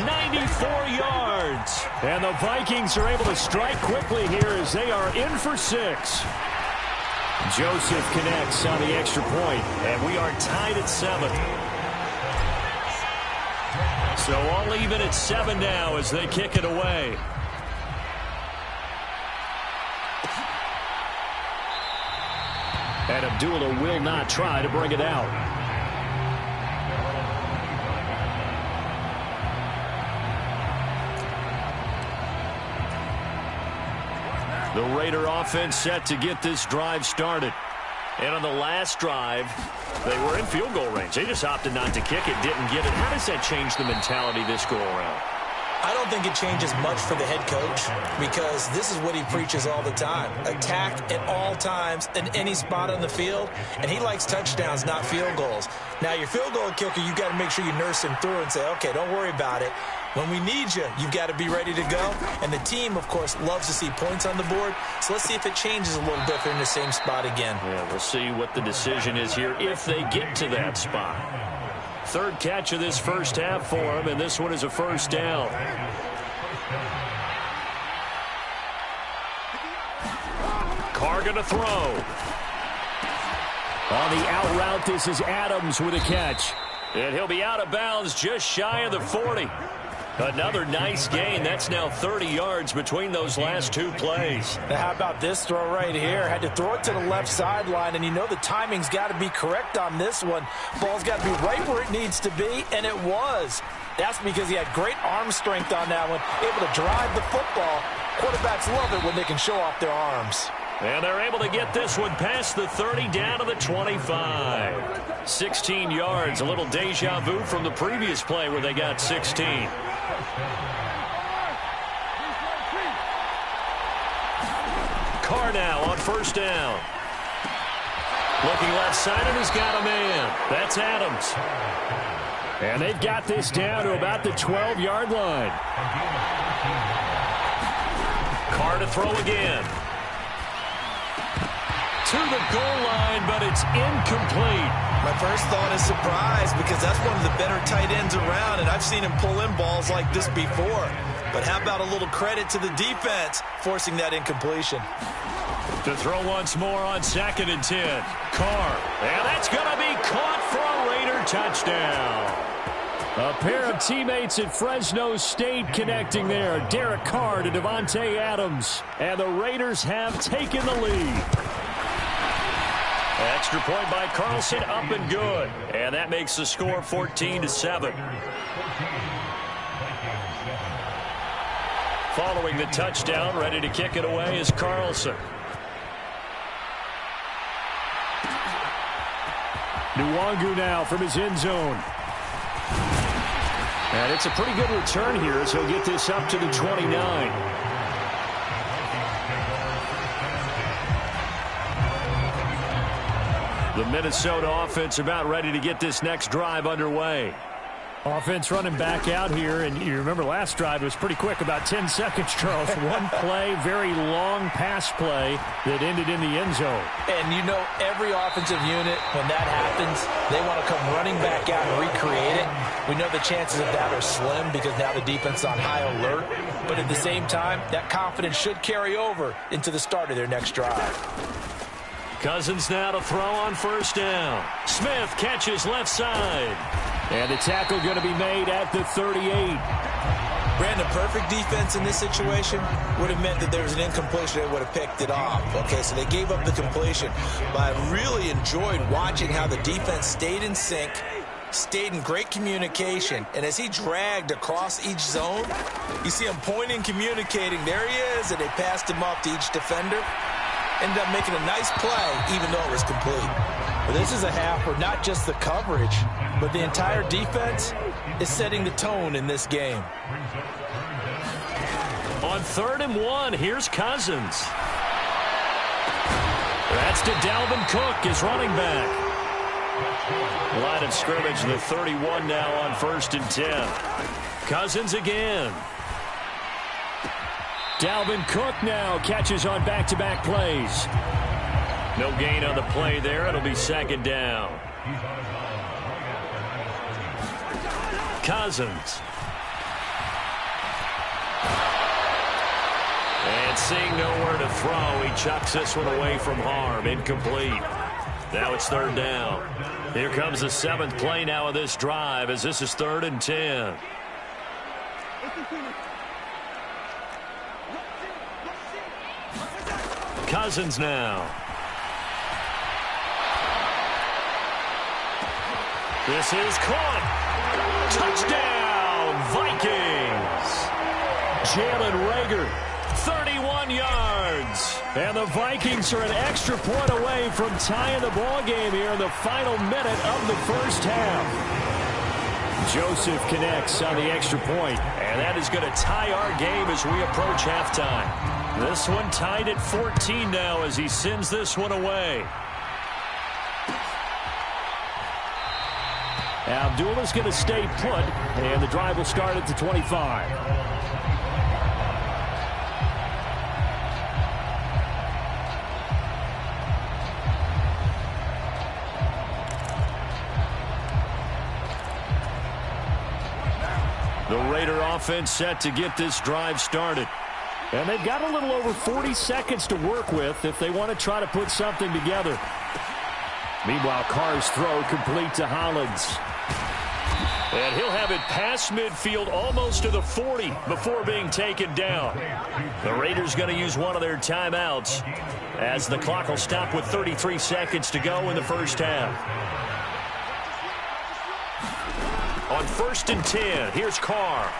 94 yards. And the Vikings are able to strike quickly here as they are in for 6. Joseph connects on the extra point, and we are tied at 7. So all even at 7 now as they kick it away. And Abdullah will not try to bring it out. The Raider offense set to get this drive started. And on the last drive, they were in field goal range. They just opted not to kick it, didn't get it. How does that change the mentality this go around? I don't think it changes much for the head coach because this is what he preaches all the time. Attack at all times in any spot on the field, and he likes touchdowns, not field goals. Now, your field goal kicker, you've got to make sure you nurse him through and say, okay, don't worry about it. When we need you, you've got to be ready to go. And the team, of course, loves to see points on the board. So let's see if it changes a little bit if they're in the same spot again. Yeah, we'll see what the decision is here if they get to that spot. 3rd catch of this first half for him, and this one is a first down. Carr going to throw. On the out route, this is Adams with a catch. And he'll be out of bounds just shy of the 40. Another nice gain. That's now 30 yards between those last 2 plays. Now, how about this throw right here? Had to throw it to the left sideline, and you know the timing's got to be correct on this one. Ball's got to be right where it needs to be, and it was. That's because he had great arm strength on that one, able to drive the football. Quarterbacks love it when they can show off their arms. And they're able to get this one past the 30 down to the 25. 16 yards, a little deja vu from the previous play where they got 16. Carr now on first down. Looking left side, and he's got a man. That's Adams. And they've got this down to about the 12-yard line. Carr to throw again. To the goal line, but it's incomplete. My first thought is surprise because that's one of the better tight ends around, and I've seen him pull in balls like this before. But how about a little credit to the defense forcing that incompletion? To throw once more on 2nd and 10. Carr. And that's going to be caught for a Raider touchdown. A pair of teammates at Fresno State connecting there. Derek Carr to Devontae Adams. And the Raiders have taken the lead. Extra point by Carlson, up and good. And that makes the score 14-7. Following the touchdown, ready to kick it away is Carlson. Nwangu now from his end zone. And it's a pretty good return here as he'll get this up to the 29. The Minnesota offense about ready to get this next drive underway. Offense running back out here, and you remember last drive was pretty quick, about 10 seconds, Charles. One play, very long pass play that ended in the end zone. And you know every offensive unit, when that happens, they want to come running back out and recreate it. We know the chances of that are slim because now the defense is on high alert. But at the same time, that confidence should carry over into the start of their next drive. Cousins now to throw on 1st down. Smith catches left side. And the tackle going to be made at the 38. Brandon, perfect defense in this situation would have meant that there was an incompletion. They would have picked it off. Okay, so they gave up the completion. But I really enjoyed watching how the defense stayed in sync, stayed in great communication. And as he dragged across each zone, you see him pointing, communicating. There he is, and they passed him off to each defender. Ended up making a nice play, even though it was complete. But this is a half where not just the coverage, but the entire defense is setting the tone in this game. On 3rd and 1, here's Cousins. That's to Dalvin Cook, his running back. Line of scrimmage, the 31 now on 1st and 10. Cousins again. Dalvin Cook now catches on back-to-back plays. No gain on the play there. It'll be 2nd down. Cousins. And seeing nowhere to throw, he chucks this one away from harm. Incomplete. Now it's 3rd down. Here comes the 7th play now of this drive as this is 3rd and 10. Cousins now. This is caught. Touchdown, Vikings. Jalen Reagor, 31 yards. And the Vikings are an extra point away from tying the ball game here in the final minute of the first half. Joseph connects on the extra point. And that is going to tie our game as we approach halftime. This one tied at 14 now as he sends this one away. Abdullah's going to stay put, and the drive will start at the 25. The Raider offense set to get this drive started. And they've got a little over 40 seconds to work with if they want to try to put something together. Meanwhile, Carr's throw complete to Hollins. And he'll have it past midfield almost to the 40 before being taken down. The Raiders going to use one of their timeouts as the clock will stop with 33 seconds to go in the first half. On 1st and 10, here's Carr.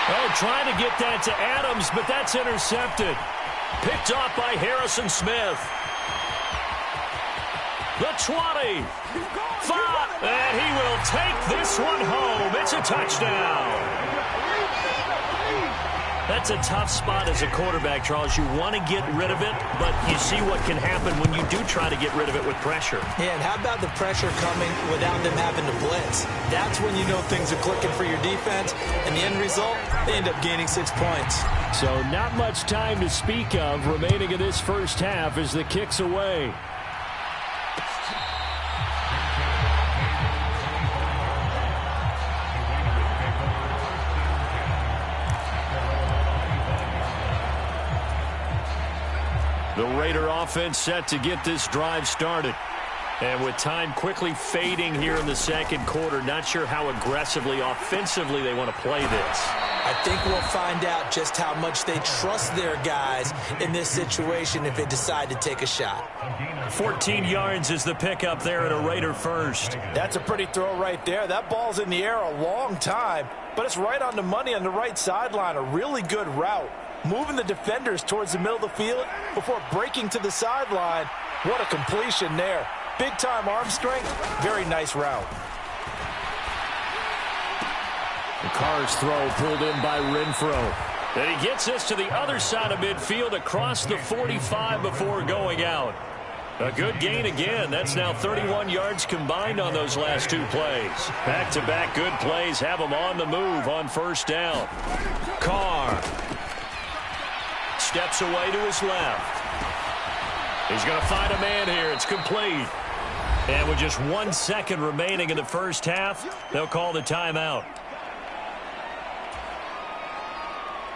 Oh, trying to get that to Adams, but that's intercepted. Picked off by Harrison Smith. The 20. 5. And he will take this one home. It's a touchdown. That's a tough spot as a quarterback, Charles. You want to get rid of it, but you see what can happen when you do try to get rid of it with pressure. Yeah, and how about the pressure coming without them having to blitz? That's when you know things are clicking for your defense, and the end result, they end up gaining 6 points. So not much time to speak of remaining in this first half as the kick's away. The Raider offense set to get this drive started. And with time quickly fading here in the second quarter, not sure how aggressively, offensively they want to play this. I think we'll find out just how much they trust their guys in this situation if they decide to take a shot. 14 yards is the pickup there at a Raider first. That's a pretty throw right there. That ball's in the air a long time, but it's right on the money on the right sideline. A really good route. Moving the defenders towards the middle of the field before breaking to the sideline. What a completion there. Big-time arm strength. Very nice route. The Carr's throw pulled in by Renfro. And he gets this to the other side of midfield across the 45 before going out. A good gain again. That's now 31 yards combined on those last 2 plays. Back-to-back good plays have them on the move on first down. Carr steps away to his left. He's going to find a man here. It's complete. And with just 1 second remaining in the first half, they'll call the timeout.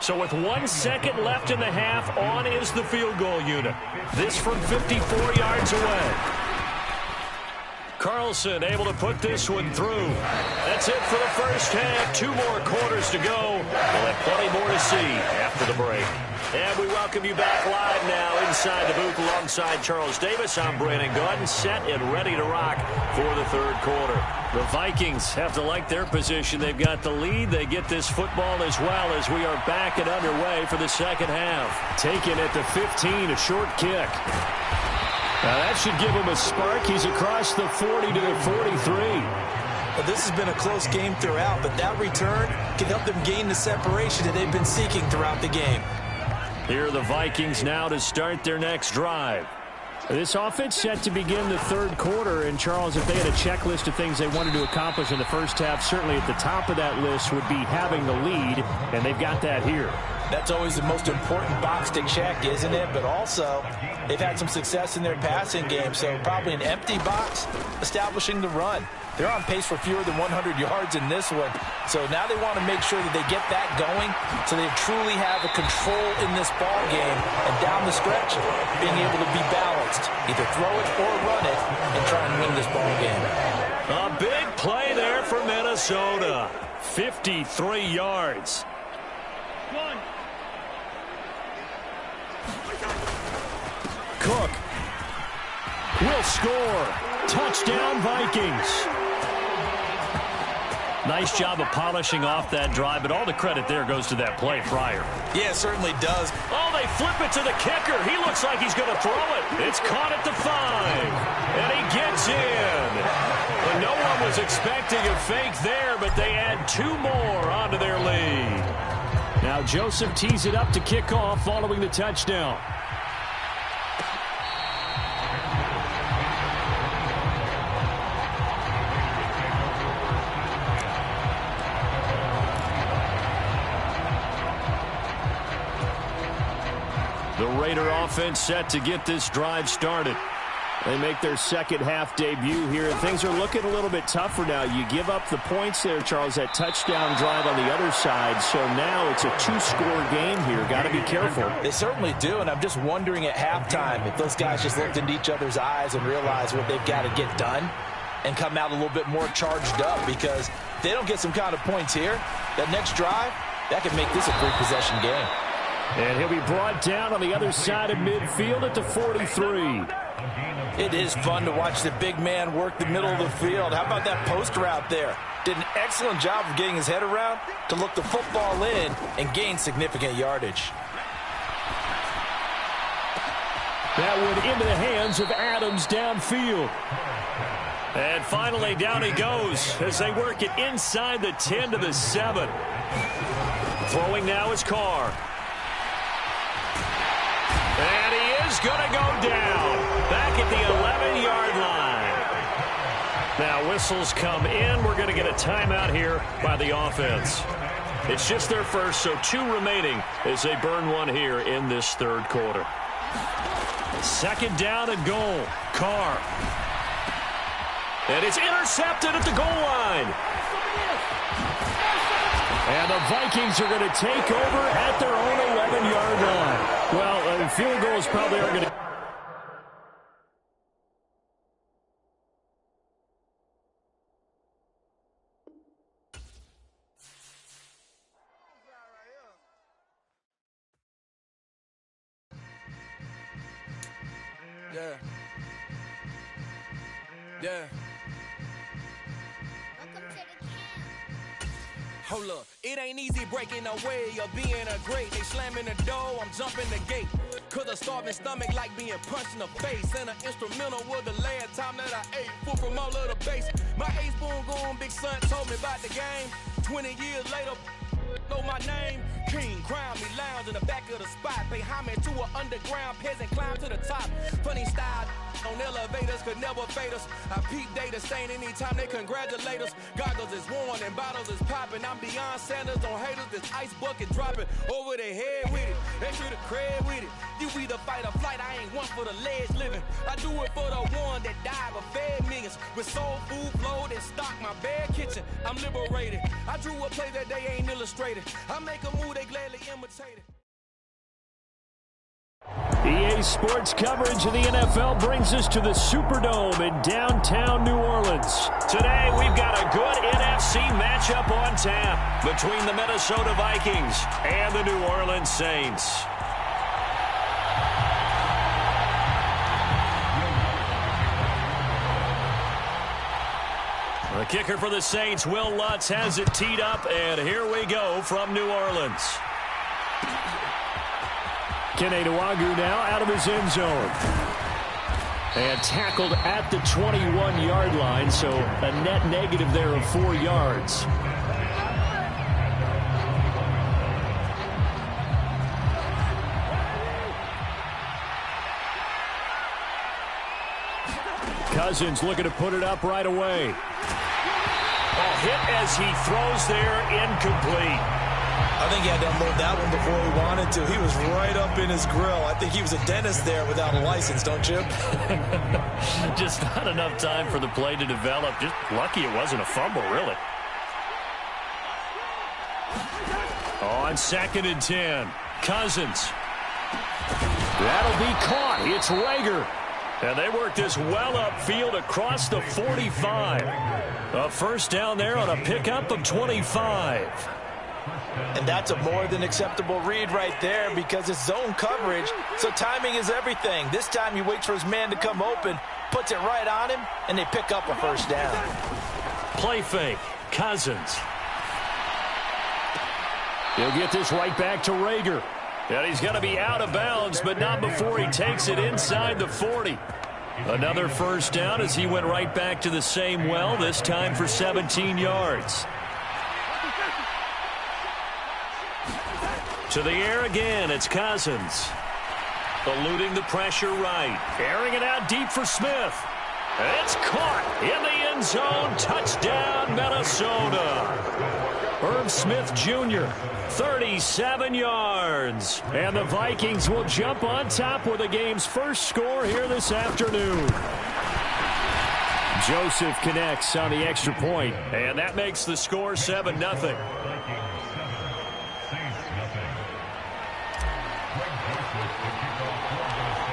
So with 1 second left in the half, on is the field goal unit. This from 54 yards away. Carlson able to put this one through. That's it for the first half. 2 more quarters to go. We'll have plenty more to see after the break. And we welcome you back live now inside the booth alongside Charles Davis. I'm Brandon Gordon, set and ready to rock for the third quarter. The Vikings have to like their position. They've got the lead. They get this football as well as we are back and underway for the second half. Taken at the 15, a short kick. Now that should give him a spark. He's across the 40 to the 43. Well, this has been a close game throughout, but that return can help them gain the separation that they've been seeking throughout the game. Here are the Vikings now to start their next drive. This offense set to begin the third quarter, and Charles, if they had a checklist of things they wanted to accomplish in the first half, certainly at the top of that list would be having the lead, and they've got that here. That's always the most important box to check, isn't it? But also, they've had some success in their passing game, so probably an empty box establishing the run. They're on pace for fewer than 100 yards in this one. So now they want to make sure that they get that going so they truly have a control in this ball game. And down the stretch, being able to be balanced. Either throw it or run it and try and win this ball game. A big play there for Minnesota. 53 yards. Cook will score. Touchdown, Vikings. Nice job of polishing off that drive, but all the credit there goes to that play prior. Yeah, it certainly does. Oh, they flip it to the kicker. He looks like he's going to throw it. It's caught at the 5, and he gets in. And no one was expecting a fake there, but they add 2 more onto their lead. Now Joseph tees it up to kick off following the touchdown. The Raider offense set to get this drive started. They make their second half debut here, and things are looking a little bit tougher now. You give up the points there, Charles, that touchdown drive on the other side. So now it's a 2-score game here. Got to be careful. They certainly do, and I'm just wondering at halftime if those guys just looked into each other's eyes and realized what they've got to get done and come out a little bit more charged up, because if they don't get some kind of points here, that next drive, that could make this a 3-possession game. And he'll be brought down on the other side of midfield at the 43. It is fun to watch the big man work the middle of the field. How about that post route there? Did an excellent job of getting his head around to look the football in and gain significant yardage. That went into the hands of Adams downfield. And finally, down he goes as they work it inside the 10 to the 7. Throwing now is Carr. And he is going to go down back at the 11-yard line. Now whistles come in. We're going to get a timeout here by the offense. It's just their first, so 2 remaining as they burn one here in this third quarter. Second down and goal. Carr. And it's intercepted at the goal line. And the Vikings are going to take over at their own 11-yard line. Well, field goals probably are going to... Yeah. Yeah. Hold up, it ain't easy breaking away or being a great. They slamming the door, I'm jumping the gate. Cause a starving stomach like being punched in the face. And an instrumental was the last time that I ate. Food from all of the base. My A-spoon going big son told me about the game. 20 years later, know my name. King, crown me, lounge in the back of the spot. Pay homage to an underground peasant, climb to the top. Funny style on elevators could never fade us. I peep data stain anytime they congratulate us. Goggles is worn and bottles is popping. I'm Deion Sanders on haters, this ice bucket dropping over their head with it. Extra the cred with it. You either fight or flight, I ain't one for the ledge living. I do it for the one that died but fed millions. With soul food flowed and stock my bad kitchen. I'm liberated. I drew a play that they ain't illustrated. I make a move they gladly imitate it. EA Sports coverage of the NFL brings us to the Superdome in downtown New Orleans. Today, we've got a good NFC matchup on tap between the Minnesota Vikings and the New Orleans Saints. The kicker for the Saints, Will Lutz, has it teed up, and here we go from New Orleans. Kene Nwangwu now out of his end zone. And tackled at the 21-yard line, so a net negative there of 4 yards. Cousins looking to put it up right away. A hit as he throws there, incomplete. I think he had to unload that one before he wanted to. He was right up in his grill. I think he was a dentist there without a license, don't you? Just not enough time for the play to develop. Just lucky it wasn't a fumble, really. On 2nd and 10, Cousins. That'll be caught. It's Rager. And they work this well upfield across the 45. A first down there on a pickup of 25. And that's a more than acceptable read right there because it's zone coverage, so timing is everything. This time he waits for his man to come open, puts it right on him, and they pick up a first down. Play fake, Cousins. He'll get this right back to Rager. And he's going to be out of bounds, but not before he takes it inside the 40. Another first down as he went right back to the same well, this time for 17 yards. To the air again, it's Cousins. Eluding the pressure right. Airing it out deep for Smith. It's caught in the end zone. Touchdown, Minnesota. Irv Smith Jr., 37 yards. And the Vikings will jump on top with the game's first score here this afternoon. Joseph connects on the extra point, and that makes the score 7-0.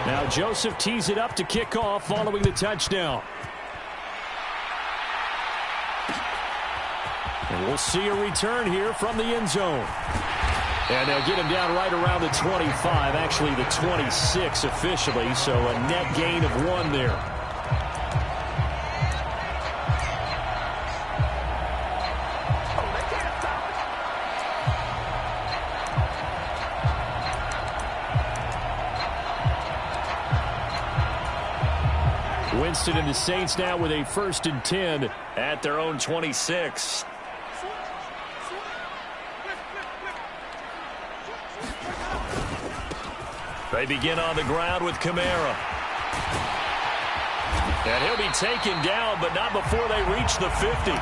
Now Joseph tees it up to kick off following the touchdown. And we'll see a return here from the end zone. And they'll get him down right around the 25, actually the 26 officially, so a net gain of 1 there. Winston and the Saints now with a 1st and 10 at their own 26. They begin on the ground with Kamara. And he'll be taken down, but not before they reach the 50.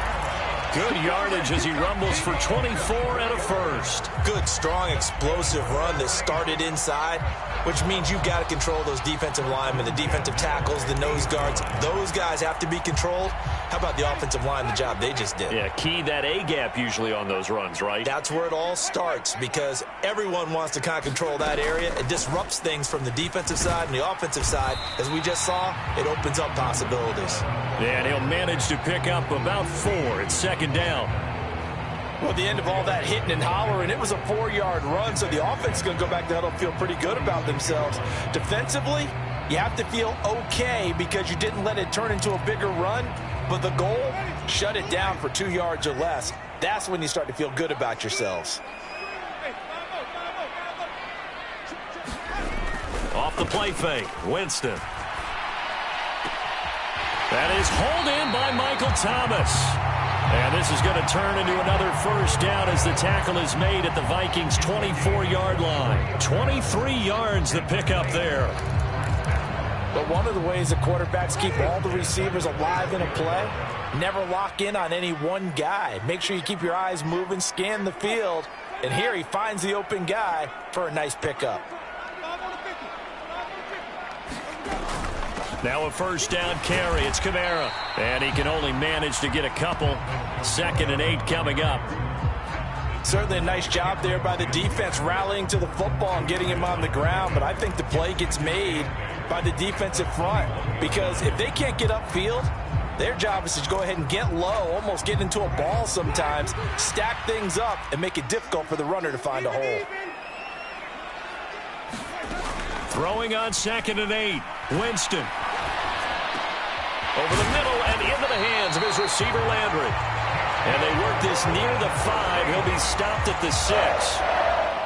Good yardage as he rumbles for 24 and a first. Good, strong, explosive run that started inside, which means you've got to control those defensive linemen, the defensive tackles, the nose guards. Those guys have to be controlled. How about the offensive line, the job they just did? Yeah, key that A-gap usually on those runs, right? That's where it all starts because everyone wants to kind of control that area. It disrupts things from the defensive side and the offensive side. As we just saw, it opens up possibilities. Yeah, and he'll manage to pick up about 4. It's 2nd down. Well, at the end of all that hitting and hollering, it was a 4-yard run, so the offense is going to go back to huddle and feel pretty good about themselves. Defensively, you have to feel okay because you didn't let it turn into a bigger run, but the goal, shut it down for 2 yards or less. That's when you start to feel good about yourselves. Off the play fake, Winston. That is hauled in by Michael Thomas. And this is going to turn into another 1st down as the tackle is made at the Vikings' 24-yard line. 23 yards the pickup there. But one of the ways the quarterbacks keep all the receivers alive in a play, never lock in on any one guy. Make sure you keep your eyes moving, scan the field. And here he finds the open guy for a nice pickup. Now a 1st down carry. It's Kamara. And he can only manage to get a couple. 2nd and 8 coming up. Certainly a nice job there by the defense rallying to the football and getting him on the ground. But I think the play gets made by the defensive front. Because if they can't get upfield, their job is to go ahead and get low, almost get into a ball sometimes, stack things up, and make it difficult for the runner to find a hole. Throwing on 2nd and 8. Winston. Over the middle and into the hands of his receiver, Landry. And they work this near the 5. He'll be stopped at the 6.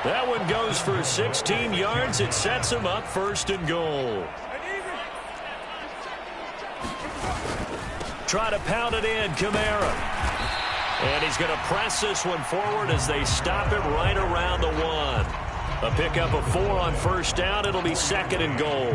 That one goes for 16 yards. It sets him up 1st and goal. Try to pound it in, Kamara. And he's going to press this one forward as they stop him right around the 1. A pickup of 4 on 1st down. It'll be 2nd and goal.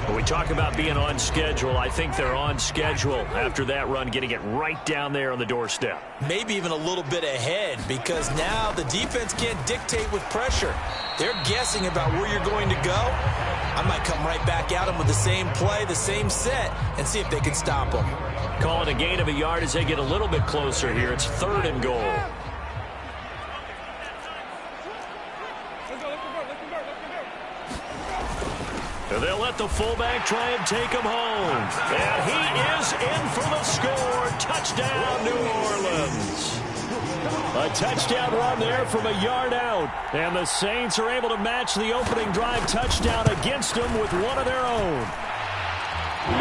When we talk about being on schedule, I think they're on schedule after that run, getting it right down there on the doorstep. Maybe even a little bit ahead because now the defense can't dictate with pressure. They're guessing about where you're going to go. I might come right back at them with the same play, the same set, and see if they can stop them. Calling a gain of a yard as they get a little bit closer here. It's 3rd and goal. They'll let the fullback try and take him home. And he is in for the score. Touchdown, New Orleans. A touchdown run there from a yard out. And the Saints are able to match the opening drive touchdown against them with one of their own.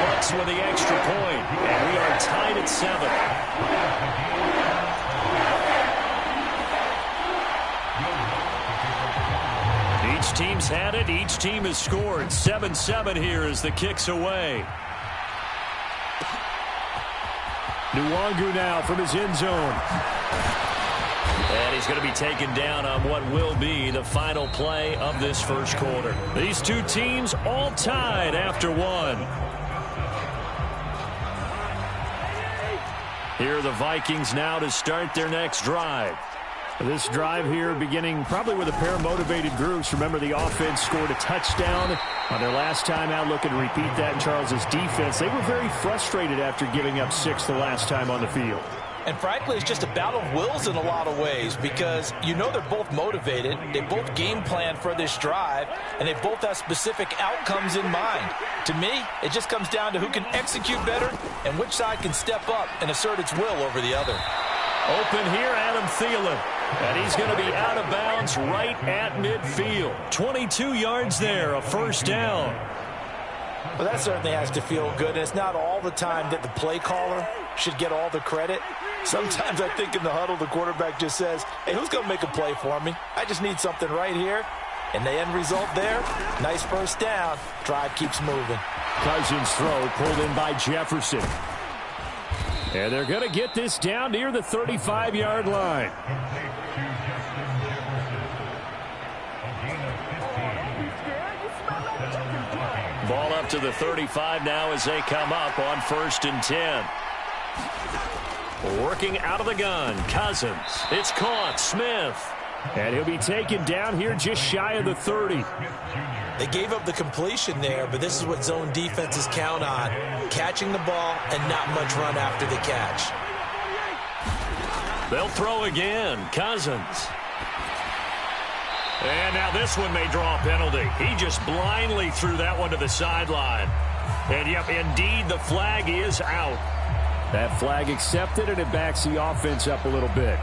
Looks with the extra point. And we are tied at 7. Each team's had it. Each team has scored. 7-7 here as the kick's away. Nwangu now from his end zone. And he's going to be taken down on what will be the final play of this 1st quarter. These two teams all tied after 1. Here are the Vikings now to start their next drive. This drive here beginning probably with a pair of motivated groups. Remember, the offense scored a touchdown on their last time out. Looking to repeat that in Charles's defense. They were very frustrated after giving up 6 the last time on the field. And frankly, it's just a battle of wills in a lot of ways because you know they're both motivated. They both game plan for this drive, and they both have specific outcomes in mind. To me, it just comes down to who can execute better and which side can step up and assert its will over the other. Open here, Adam Thielen. And he's going to be out of bounds right at midfield. 22 yards there, a 1st down. Well, that certainly has to feel good. And it's not all the time that the play caller should get all the credit. Sometimes I think in the huddle, the quarterback just says, hey, who's going to make a play for me? I just need something right here. And the end result there, nice first down. Drive keeps moving. Cousins' throw pulled in by Jefferson. And they're going to get this down near the 35-yard line. Ball up to the 35 now as they come up on 1st and 10. Working out of the gun, Cousins. It's caught, Smith. And he'll be taken down here just shy of the 30. They gave up the completion there, but this is what zone defenses count on. Catching the ball and not much run after the catch. They'll throw again, Cousins. And now this one may draw a penalty. He just blindly threw that one to the sideline. And, yep, indeed, the flag is out. That flag accepted, and it backs the offense up a little bit.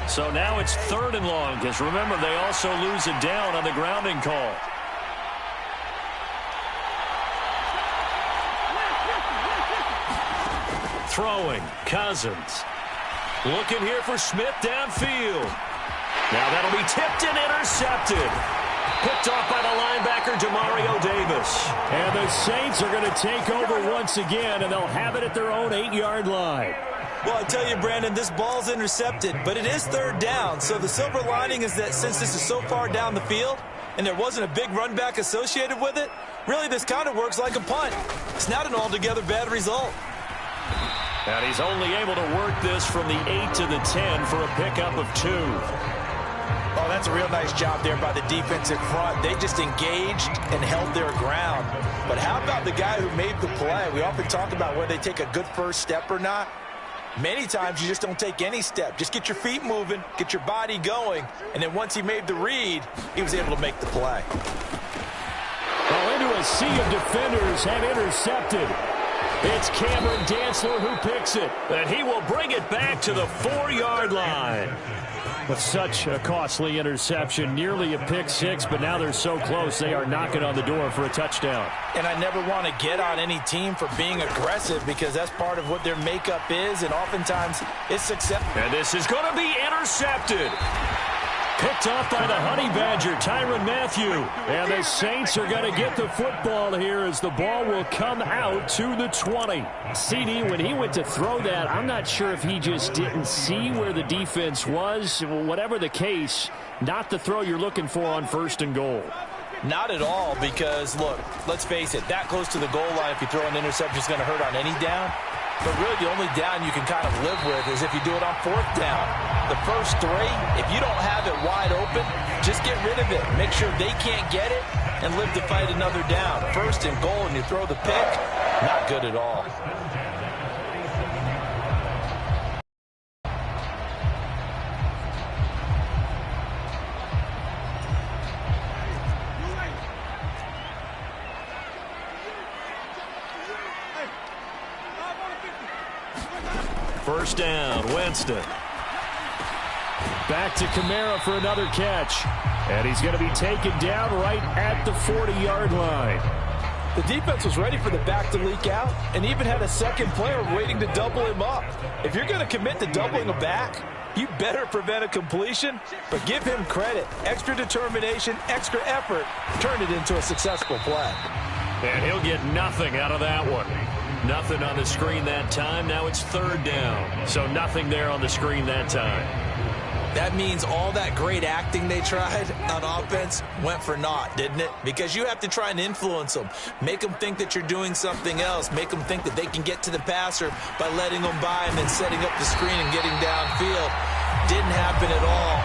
So now it's 3rd and long, because remember, they also lose it down on the grounding call. Throwing, Cousins. Looking here for Smith downfield. Now that'll be tipped and intercepted. Picked off by the linebacker, Demario Davis. And the Saints are going to take over once again, and they'll have it at their own 8-yard line. Well, I tell you, Brandon, this ball's intercepted, but it is 3rd down. So the silver lining is that since this is so far down the field and there wasn't a big run back associated with it, really this kind of works like a punt. It's not an altogether bad result. And he's only able to work this from the 8 to the 10 for a pickup of 2. Oh, that's a real nice job there by the defensive front. They just engaged and held their ground. But how about the guy who made the play? We often talk about whether they take a good first step or not. Many times you just don't take any step. Just get your feet moving, get your body going, and then once he made the read, he was able to make the play. Well, into a sea of defenders have intercepted. It's Cameron Dantzler who picks it, and he will bring it back to the 4-yard line. With such a costly interception, nearly a pick six, but now they're so close they are knocking on the door for a touchdown. And I never want to get on any team for being aggressive because that's part of what their makeup is, and oftentimes it's success. And this is going to be intercepted. Picked off by the Honey Badger, Tyrann Mathieu. And the Saints are going to get the football here as the ball will come out to the 20. CD, when he went to throw that, I'm not sure if he just didn't see where the defense was. Whatever the case, not the throw you're looking for on 1st and goal. Not at all because, look, let's face it, that close to the goal line, if you throw an interception, is going to hurt on any down. But really the only down you can kind of live with is if you do it on 4th down. The first 3, if you don't have it wide open, just get rid of it. Make sure they can't get it and live to fight another down. 1st and goal and you throw the pick, not good at all. First down, Winston. Back to Kamara for another catch. And he's going to be taken down right at the 40-yard line. The defense was ready for the back to leak out and even had a second player waiting to double him up. If you're going to commit to doubling a back, you better prevent a completion, but give him credit. Extra determination, extra effort, turned it into a successful play. And he'll get nothing out of that one. Nothing on the screen that time. Now it's 3rd down. So nothing there on the screen that time. That means all that great acting they tried on offense went for naught, didn't it? Because you have to try and influence them. Make them think that you're doing something else. Make them think that they can get to the passer by letting them by and then setting up the screen and getting downfield. Didn't happen at all.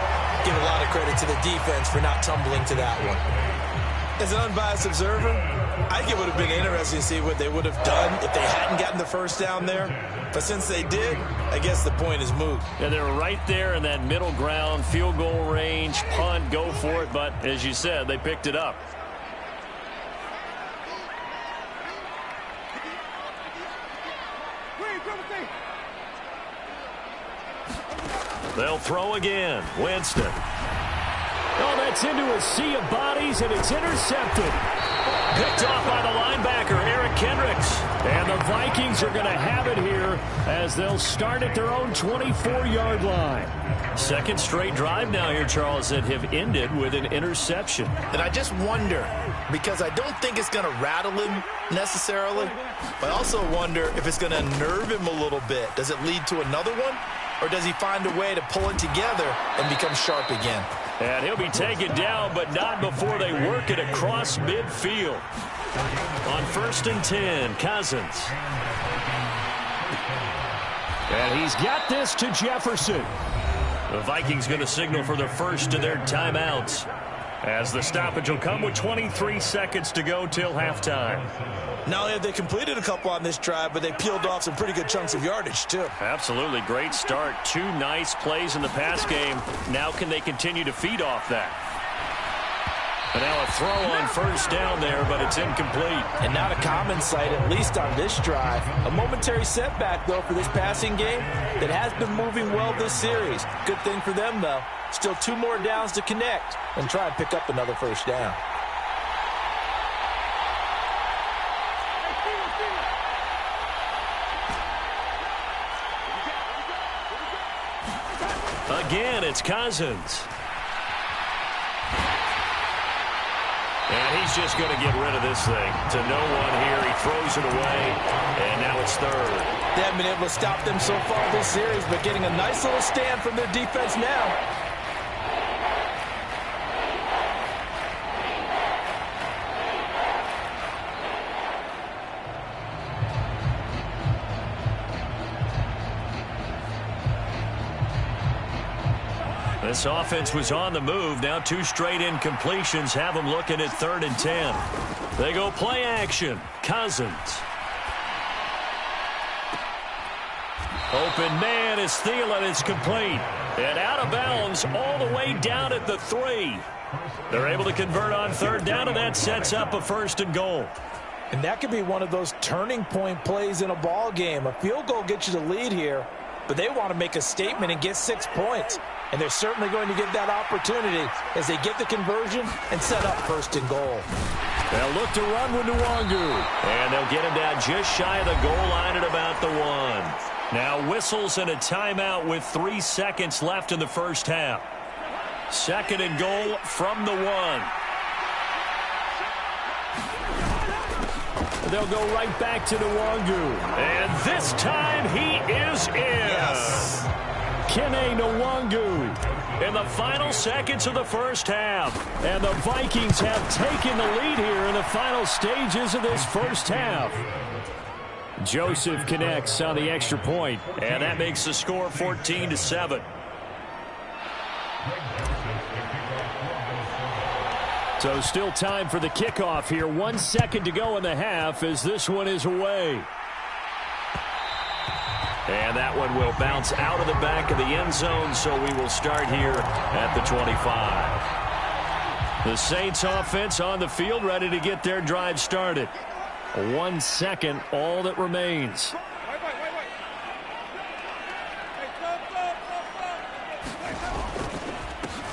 Give a lot of credit to the defense for not tumbling to that one. As an unbiased observer, I think it would have been interesting to see what they would have done if they hadn't gotten the first down there. But since they did, I guess the point is moot. Yeah, they were right there in that middle ground, field goal range, punt, go for it. But as you said, they picked it up. They'll throw again. Winston. Oh, that's into a sea of bodies, and it's intercepted. Picked off by the linebacker, Eric Kendricks. And the Vikings Vikings are going to have it here as they'll start at their own 24-yard line. Second straight drive now here, Charles, that have ended with an interception. And I just wonder, because I don't think it's going to rattle him necessarily, but I also wonder if it's going to nerve him a little bit. Does it lead to another one? Or does he find a way to pull it together and become sharp again? And he'll be taken down, but not before they work it across midfield. On 1st and 10, Cousins. And he's got this to Jefferson. The Vikings going to signal for the first of their timeouts, as the stoppage will come with 23 seconds to go till halftime. Not only have they completed a couple on this drive, but they peeled off some pretty good chunks of yardage, too. Absolutely. Great start. 2 nice plays in the pass game. Now can they continue to feed off that? And now a throw on 1st down there, but it's incomplete. And not a common sight, at least on this drive. A momentary setback, though, for this passing game that has been moving well this series. Good thing for them, though. Still 2 more downs to connect and try and pick up another 1st down. Again, it's Cousins. And he's just going to get rid of this thing. To no one here. He throws it away. And now it's 3rd. They haven't been able to stop them so far this series, but getting a nice little stand from their defense now. This offense was on the move. Now 2 straight incompletions have them looking at 3rd and 10. They go play action. Cousins. Open man is Thielen. It's complete. And out of bounds all the way down at the 3. They're able to convert on 3rd down, and that sets up a 1st and goal. And that could be one of those turning point plays in a ball game. A field goal gets you the lead here, but they want to make a statement and get 6 points. And they're certainly going to get that opportunity as they get the conversion and set up 1st and goal. They'll look to run with Nwangu. And they'll get him down just shy of the goal line at about the 1. Now whistles and a timeout with 3 seconds left in the 1st half. 2nd and goal from the 1. They'll go right back to Nwangu. And this time he is in. Yes. Kene Nwangu in the final seconds of the 1st half. And the Vikings have taken the lead here in the final stages of this 1st half. Joseph connects on the extra point, and that makes the score 14-7. So still time for the kickoff here. 1 second to go in the half as this one is away. And that one will bounce out of the back of the end zone, so we will start here at the 25. The Saints offense on the field, ready to get their drive started. 1 second, all that remains.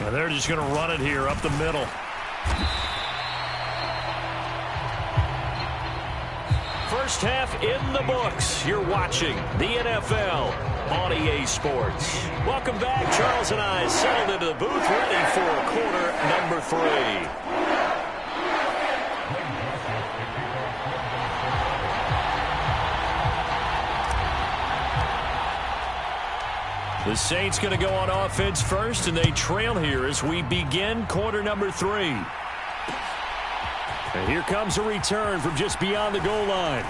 And they're just going to run it here up the middle. First half in the books. You're watching the NFL on EA Sports. Welcome back. Charles and I settled into the booth, ready for quarter number 3. The Saints going to go on offense first, and they trail here as we begin quarter number 3. And here comes a return from just beyond the goal line.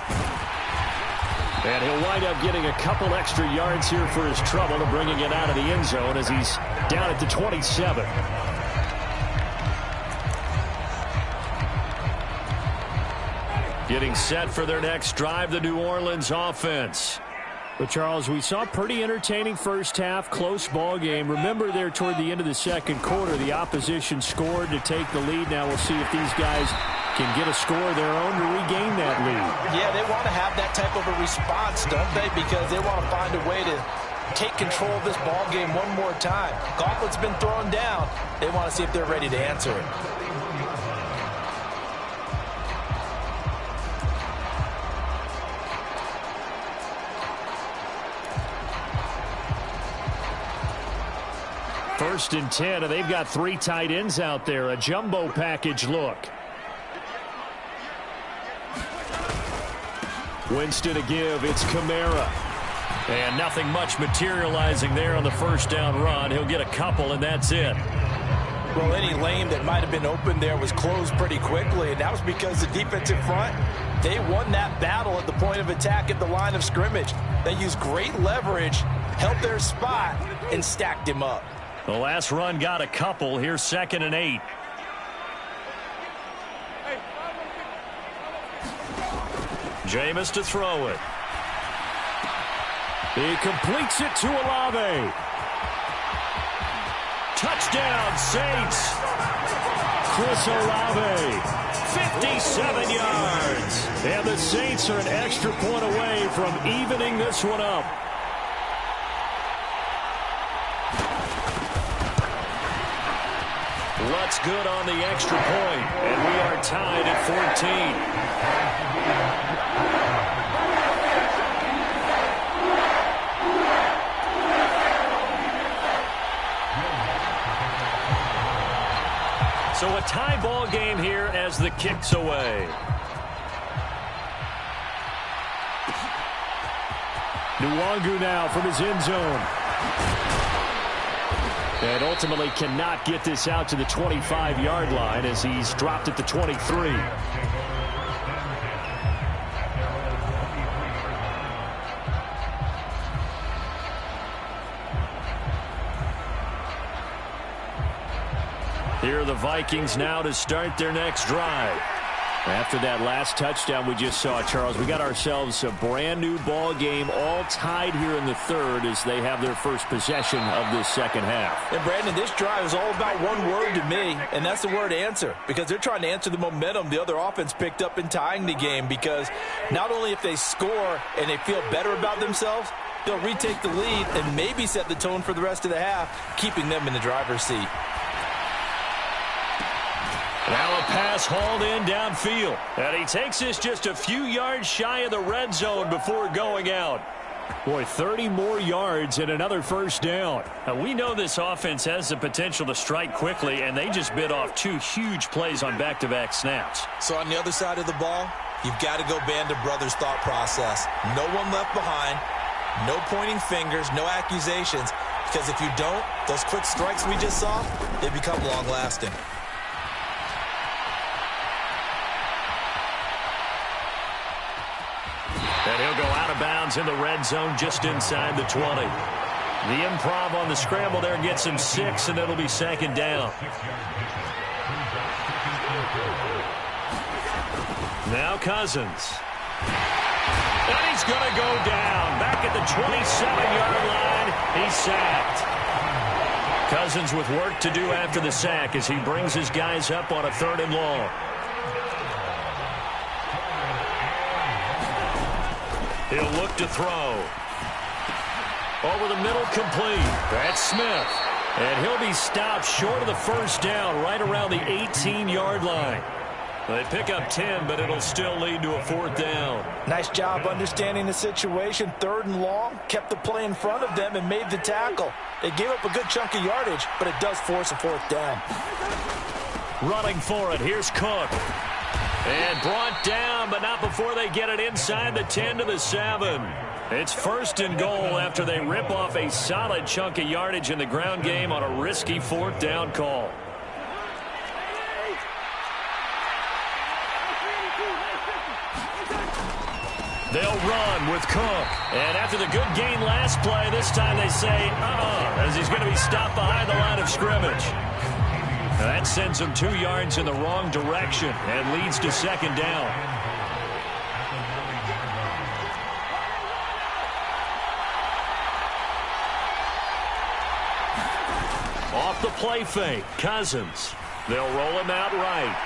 And he'll wind up getting a couple extra yards here for his trouble and bringing it out of the end zone as he's down at the 27. Getting set for their next drive, the New Orleans offense. But, Charles, we saw a pretty entertaining first half, close ball game. Remember there toward the end of the second quarter, the opposition scored to take the lead. Now we'll see if these guys can get a score of their own to regain that lead. Yeah, they want to have that type of a response, don't they? Because they want to find a way to take control of this ball game one more time. Gauntlet's been thrown down. They want to see if they're ready to answer it. 1st and 10, and they've got 3 tight ends out there. A jumbo package look. Winston to give. It's Kamara. And nothing much materializing there on the 1st down run. He'll get a couple, and that's it. Well, any lane that might have been open there was closed pretty quickly, and that was because the defensive front, they won that battle at the point of attack at the line of scrimmage. They used great leverage, held their spot, and stacked him up. The last run got a couple. Here's 2nd and 8. Jameis to throw it. He completes it to Olave. Touchdown, Saints. Chris Olave, 57 yards. And the Saints are an extra point away from evening this one up. Lutz good on the extra point, and we are tied at 14. So a tie ball game here as the kick's away. Nwangu now from his end zone. And ultimately cannot get this out to the 25-yard line as he's dropped at the 23. Here are the Vikings now to start their next drive. After that last touchdown we just saw, Charles, we got ourselves a brand new ball game, all tied here in the 3rd as they have their first possession of this 2nd half. And Brandon, this drive is all about one word to me, and that's the word answer, because they're trying to answer the momentum the other offense picked up in tying the game, because not only if they score and they feel better about themselves, they'll retake the lead and maybe set the tone for the rest of the half, keeping them in the driver's seat. Now a pass hauled in downfield. And he takes this just a few yards shy of the red zone before going out. Boy, 30 more yards and another 1st down. Now, we know this offense has the potential to strike quickly, and they just bit off 2 huge plays on back-to-back snaps. So on the other side of the ball, you've got to go Band of Brothers thought process. No one left behind, no pointing fingers, no accusations, because if you don't, those quick strikes we just saw, they become long-lasting. And he'll go out of bounds in the red zone just inside the 20. The improv on the scramble there gets him 6, and it'll be 2nd down. Now Cousins. And he's going to go down. Back at the 27-yard line. He's sacked. Cousins with work to do after the sack as he brings his guys up on a 3rd and long. He'll look to throw. Over the middle, complete. That's Smith. And he'll be stopped short of the 1st down, right around the 18-yard line. They pick up 10, but it'll still lead to a 4th down. Nice job understanding the situation. 3rd and long, kept the play in front of them and made the tackle. They gave up a good chunk of yardage, but it does force a 4th down. Running for it, here's Cook. And brought down, but not before they get it inside the 10 to the 7. It's 1st and goal after they rip off a solid chunk of yardage in the ground game on a risky 4th down call. They'll run with Cook. And after the good gain last play, this time they say, as he's going to be stopped behind the line of scrimmage. That sends him 2 yards in the wrong direction and leads to 2nd down. Off the play fake, Cousins. They'll roll him out right.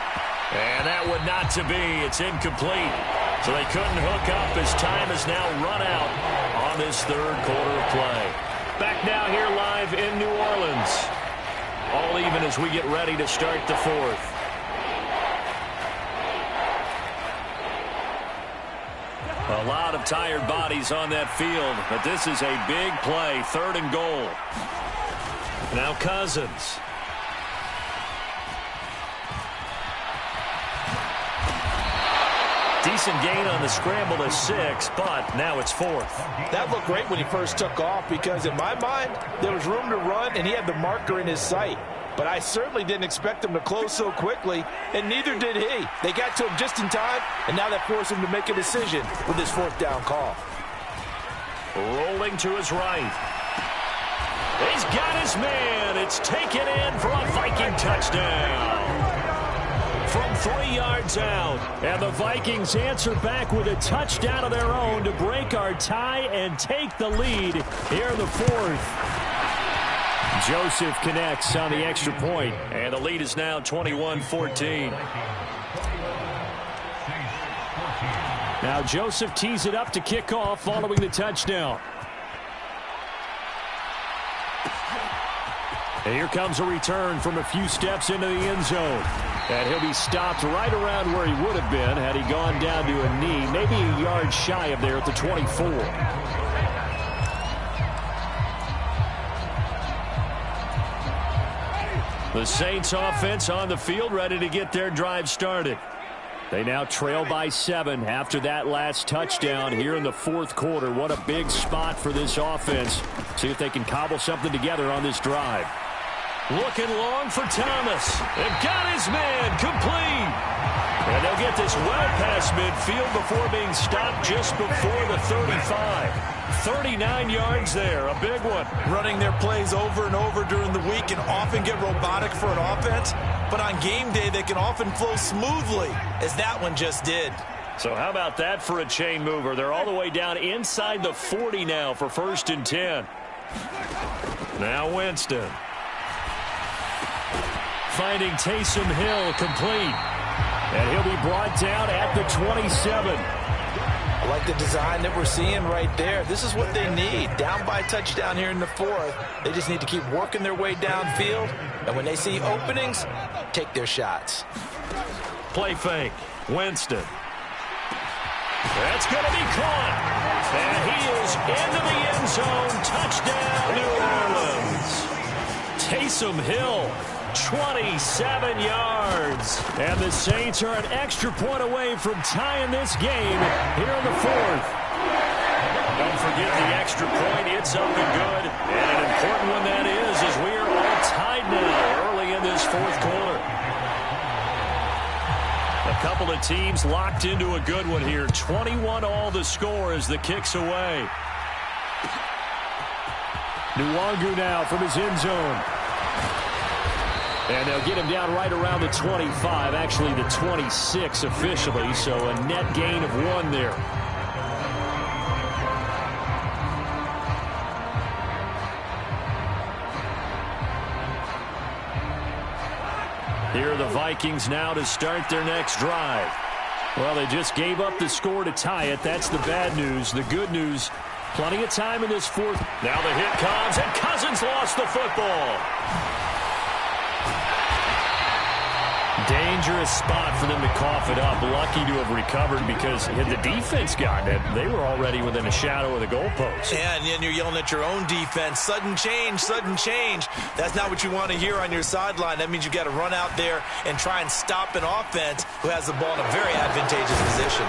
And that would not to be. It's incomplete. So they couldn't hook up as time is now run out on this 3rd quarter of play. Back now here live in New Orleans. All even as we get ready to start the 4th. A lot of tired bodies on that field, but this is a big play, 3rd and goal. Now Cousins. Decent gain on the scramble to 6, but now it's 4th. That looked great when he first took off because in my mind, there was room to run and he had the marker in his sight. But I certainly didn't expect him to close so quickly, and neither did he. They got to him just in time, and now that forced him to make a decision with his 4th down call. Rolling to his right. He's got his man. It's taken in for a Viking touchdown. From 3 yards out. And the Vikings answer back with a touchdown of their own to break our tie and take the lead here in the 4th. Joseph connects on the extra point, and the lead is now 21-14. Now Joseph tees it up to kick off following the touchdown. And here comes a return from a few steps into the end zone. And he'll be stopped right around where he would have been had he gone down to a knee, maybe a yard shy of there at the 24. The Saints offense on the field, ready to get their drive started. They now trail by 7 after that last touchdown here in the 4th quarter. What a big spot for this offense. See if they can cobble something together on this drive. Looking long for Thomas. They've got his man complete. And they'll get this well past midfield before being stopped just before the 35. 39 yards there, a big one. Running their plays over and over during the week can often get robotic for an offense, but on game day they can often flow smoothly, as that one just did. So how about that for a chain mover? They're all the way down inside the 40 now for 1st and 10. Now Winston. Finding Taysom Hill complete. And he'll be brought down at the 27. I like the design that we're seeing right there. This is what they need. Down by a touchdown here in the 4th. They just need to keep working their way downfield. And when they see openings, take their shots. Play fake. Winston. That's going to be caught. And he is into the end zone. Touchdown, New Orleans. Taysom Hill. 27 yards. And the Saints are an extra point away from tying this game here in the 4th. Don't forget the extra point. It's up and good. And an important one that is, as we are all tied now early in this 4th quarter. A couple of teams locked into a good one here. 21 all the score as the kick's away. Nwangu now from his end zone. And they'll get him down right around the 25, actually the 26 officially, so a net gain of 1 there. Here are the Vikings now to start their next drive. Well, they just gave up the score to tie it. That's the bad news. The good news, plenty of time in this 4th. Now the hit comes, and Cousins lost the football. Dangerous spot for them to cough it up. Lucky to have recovered because had the defense gotten it, they were already within a shadow of the goalpost. Yeah, and then you're yelling at your own defense. Sudden change, sudden change. That's not what you want to hear on your sideline. That means you've got to run out there and try and stop an offense who has the ball in a very advantageous position.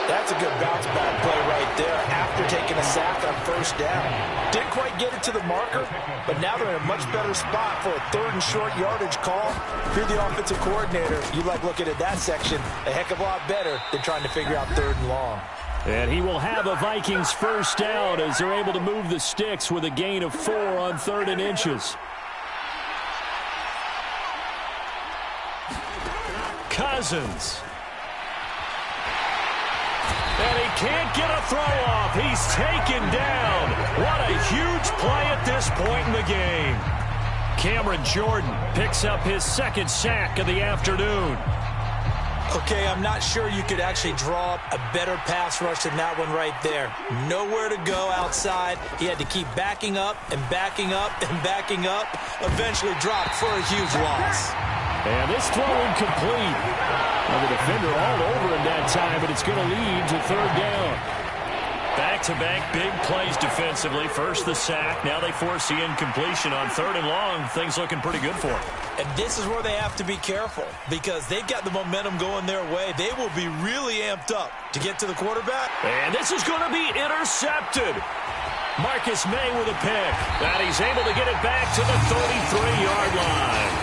That's a good bounce-back play right there after taking a sack on 1st down. Didn't quite get it to the marker, but now they're in a much better spot for a 3rd and short yardage call. If you're the offensive coordinator, you like looking at that section a heck of a lot better than trying to figure out 3rd and long. And he will have a Vikings 1st down as they're able to move the sticks with a gain of 4 on 3rd and inches. Cousins. And he can't get a throw off. He's taken down. What a huge play at this point in the game. Cameron Jordan picks up his 2nd sack of the afternoon. Okay, I'm not sure you could actually draw up a better pass rush than that one right there. Nowhere to go outside. He had to keep backing up and backing up and backing up. Eventually dropped for a huge loss. And this throw incomplete. Well, the defender all over him that time, but it's going to lead to 3rd down. Back-to-back big plays defensively. First the sack. Now they force the incompletion on 3rd and long. Things looking pretty good for them. And this is where they have to be careful because they've got the momentum going their way. They will be really amped up to get to the quarterback. And this is going to be intercepted. Marcus May with a pick. And he's able to get it back to the 33-yard line.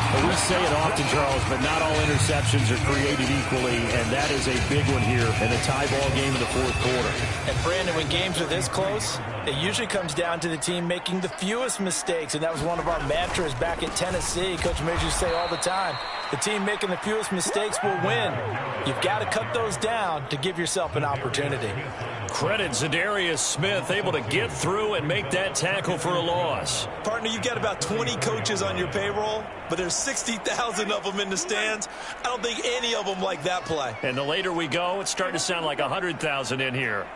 Well, we say it often, Charles, but not all interceptions are created equally, and that is a big one here in a tie ball game in the 4th quarter. And, Brandon, when games are this close, it usually comes down to the team making the fewest mistakes, and that was one of our mantras back at Tennessee. Coach Major used to say all the time, the team making the fewest mistakes will win. You've got to cut those down to give yourself an opportunity. Credit Zadarius Smith, able to get through and make that tackle for a loss. Partner, you've got about 20 coaches on your payroll, but there's 60,000 of them in the stands. I don't think any of them like that play. And the later we go, it's starting to sound like 100,000 in here.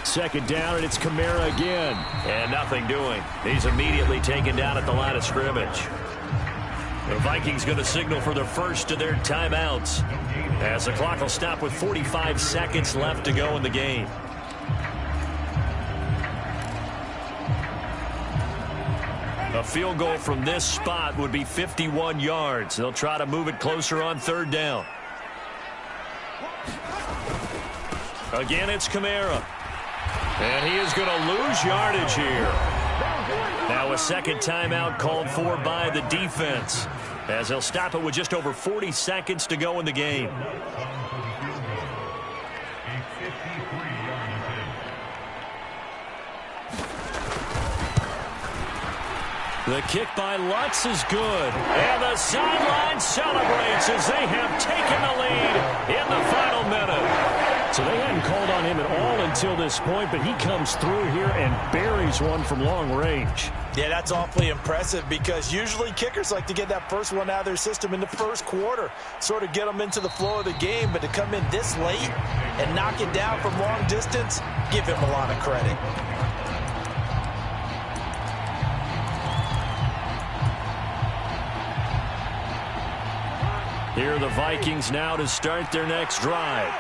2nd down, and it's Kamara again. And nothing doing. He's immediately taken down at the line of scrimmage. The Vikings going to signal for the first of their timeouts as the clock will stop with 45 seconds left to go in the game. A field goal from this spot would be 51 yards. They'll try to move it closer on 3rd down. Again, it's Kamara. And he is going to lose yardage here. Now a 2nd timeout called for by the defense as they'll stop it with just over 40 seconds to go in the game. The kick by Lutz is good. And the sideline celebrates as they have taken the lead in the final minute. So they hadn't called on him at all until this point, but he comes through here and buries one from long range. Yeah, that's awfully impressive because usually kickers like to get that first one out of their system in the 1st quarter, sort of get them into the flow of the game, but to come in this late and knock it down from long distance, give him a lot of credit. Here are the Vikings now to start their next drive.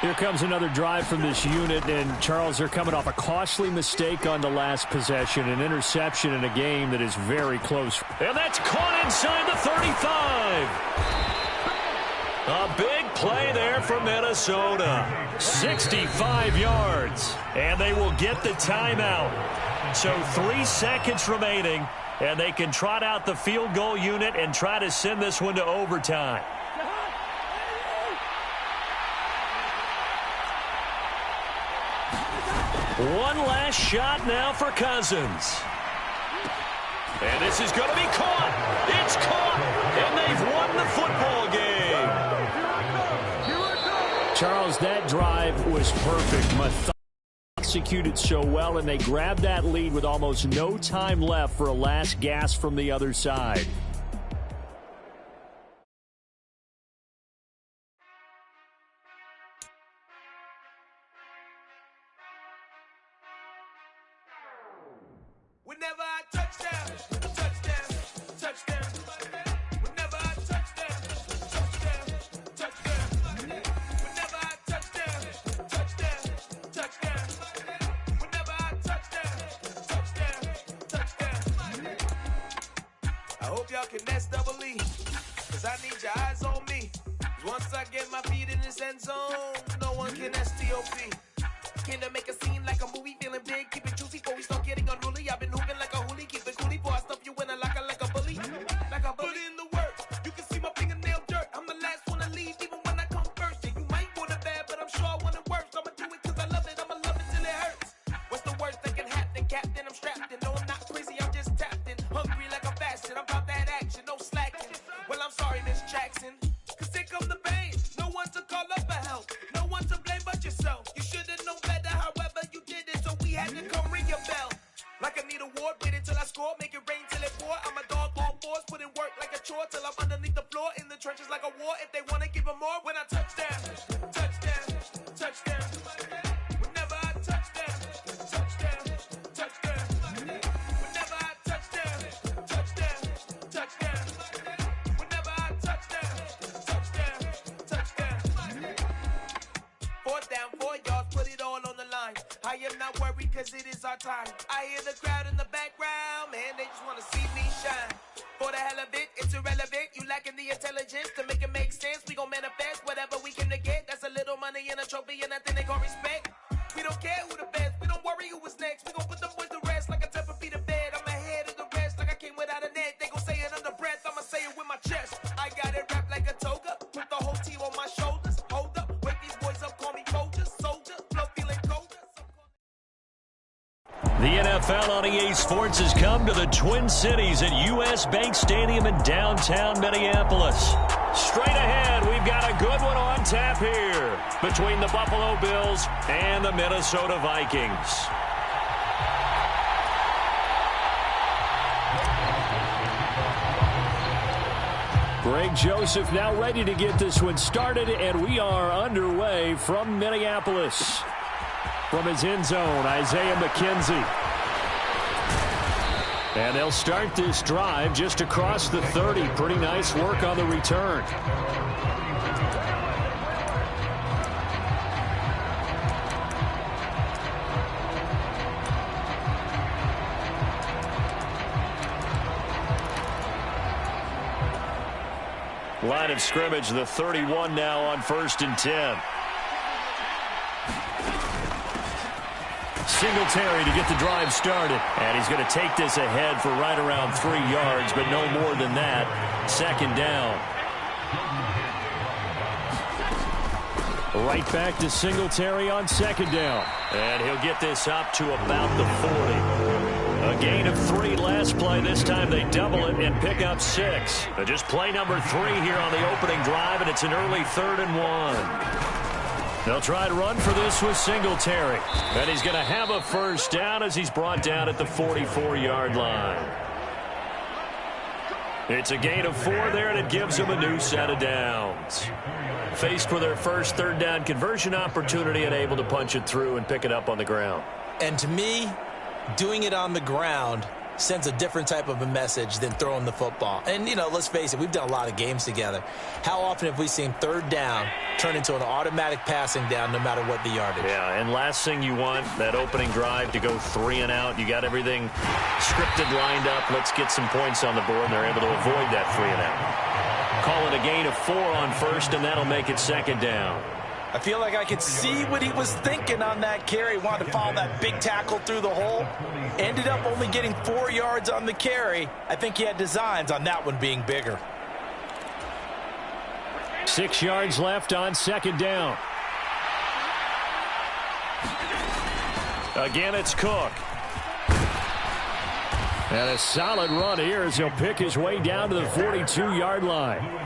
Here comes another drive from this unit, and Charles, they're coming off a costly mistake on the last possession, an interception in a game that is very close. And that's caught inside the 35. A big play there for Minnesota. 65 yards, and they will get the timeout. So 3 seconds remaining, and they can trot out the field goal unit and try to send this one to overtime. One last shot now for Cousins. And this is going to be caught. It's caught. And they've won the football game. Charles, that drive was perfect. Executed so well, and they grabbed that lead with almost no time left for a last gasp from the other side. Whenever I touchdown, touchdown, touchdown. Whenever I touchdown, touchdown, touchdown. Whenever I touchdown, touchdown, touchdown. Whenever I touchdown, touchdown, touchdown. I hope y'all can nest double E, cause I need your eyes on me. Once I get my feet in this end zone, no one can STOP. Can I make a scene like a movie, feeling big, keep it juicy before we start getting unruly. I've been hooping like a hoolie, keep it coolie before I stuff you in a locker like a bully. Like a bully. Put in the work, you can see my fingernail dirt. I'm the last one to leave, even when I come first. And you might want it bad, but I'm sure I want it worse. I'ma do it cause I love it, I'ma love it till it hurts. What's the worst that can happen, Captain? I'm strapped in, no I'm not crazy, I'm just tapped in. Hungry like I'm fasting, I'm about that action, no slacking. Well I'm sorry, Miss Jackson, cause here come the pain. No one to call up for help, no one to blame but yourself. You should've known better, however you did it, so we had to come ring your bell. Like I need a ward, wait until I score, make it rain till it pour. I'm a dog on fours, put in work like a chore till I'm underneath the floor, in the trenches like a war. If they wanna give them more, when I touchdown, touchdown, touchdown. Whenever I touchdown, touchdown, touchdown. Whenever I touchdown, touchdown, touchdown. Whenever I touchdown, touchdown, touchdown. cause it is our time. I hear the crowd in the background, man, they just wanna see me shine. For the hell of it, it's irrelevant. You lacking the intelligence to make it make sense. We gon' manifest whatever we came to get. That's a little money and a trophy and nothing they call respect. We don't care who the best, we don't worry who was next. We gon' put them boys to rest like a 10 feet of bed. I'm ahead of the rest like I came without a net. They gon' say it under breath, I'ma say it with my chest. I got it wrapped like a toga, put the whole team on my shoulders. Hold up, wake these boys up, call me Folger, soldier, flow feeling colder. The NFL on EA Sports has come to the Twin Cities at US Bank Stadium in downtown Minneapolis. Straight ahead, we've got a good one on tap here between the Buffalo Bills and the Minnesota Vikings. Greg Joseph now ready to get this one started, and we are underway from Minneapolis. From his end zone, Isaiah McKenzie. And they'll start this drive just across the 30. Pretty nice work on the return. Line of scrimmage, the 31 now on 1st and 10. Singletary to get the drive started. And he's going to take this ahead for right around 3 yards, but no more than that. 2nd down. Right back to Singletary on 2nd down. And he'll get this up to about the 40. A gain of 3 last play. This time they double it and pick up 6. Just play number 3 here on the opening drive, and it's an early 3rd and 1. They'll try to run for this with Singletary. And he's going to have a 1st down as he's brought down at the 44-yard line. It's a gain of 4 there, and it gives them a new set of downs. Faced with their first 3rd down conversion opportunity and able to punch it through and pick it up on the ground. And to me, doing it on the ground sends a different type of a message than throwing the football. And, you know, let's face it, we've done a lot of games together. How often have we seen 3rd down turn into an automatic passing down no matter what the yardage? Yeah, and last thing you want, that opening drive to go 3 and out. You got everything scripted, lined up. Let's get some points on the board, and they're able to avoid that 3 and out. Call it a gain of 4 on 1st, and that'll make it 2nd down. I feel like I could see what he was thinking on that carry. Wanted to follow that big tackle through the hole. Ended up only getting 4 yards on the carry. I think he had designs on that one being bigger. 6 yards left on 2nd down. Again, it's Cook. And a solid run here as he'll pick his way down to the 42-yard line.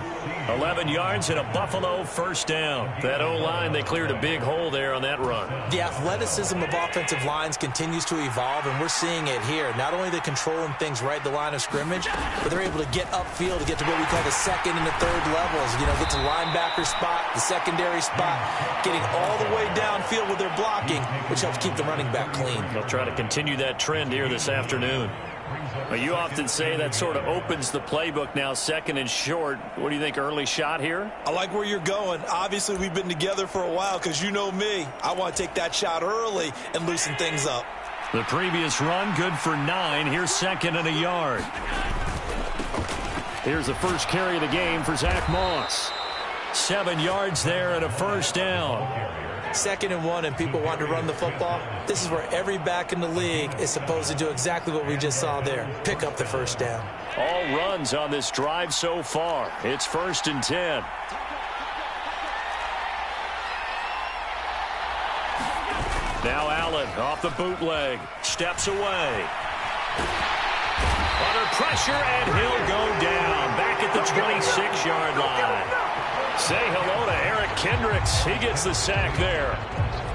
11 yards and a Buffalo 1st down. That O-line, they cleared a big hole there on that run. The athleticism of offensive lines continues to evolve, and we're seeing it here. Not only they're controlling things right at the line of scrimmage, but they're able to get upfield to get to what we call the 2nd and the 3rd levels. You know, get to linebacker spot, the secondary spot, getting all the way downfield with their blocking, which helps keep the running back clean. They'll try to continue that trend here this afternoon. You often say that sort of opens the playbook now, 2nd and short. What do you think, early shot here? I like where you're going. Obviously, we've been together for a while because you know me. I want to take that shot early and loosen things up. The previous run, good for 9. Here's 2nd and a yard. Here's the first carry of the game for Zach Moss. 7 yards there and a 1st down. 2nd and 1 and people want to run the football. This is where every back in the league is supposed to do exactly what we just saw there. Pick up the 1st down. All runs on this drive so far. It's 1st and 10. Now Allen off the bootleg. Steps away. Under pressure, and he'll go down. Back at the 26-yard line. Say hello to Eric Kendricks. He gets the sack there.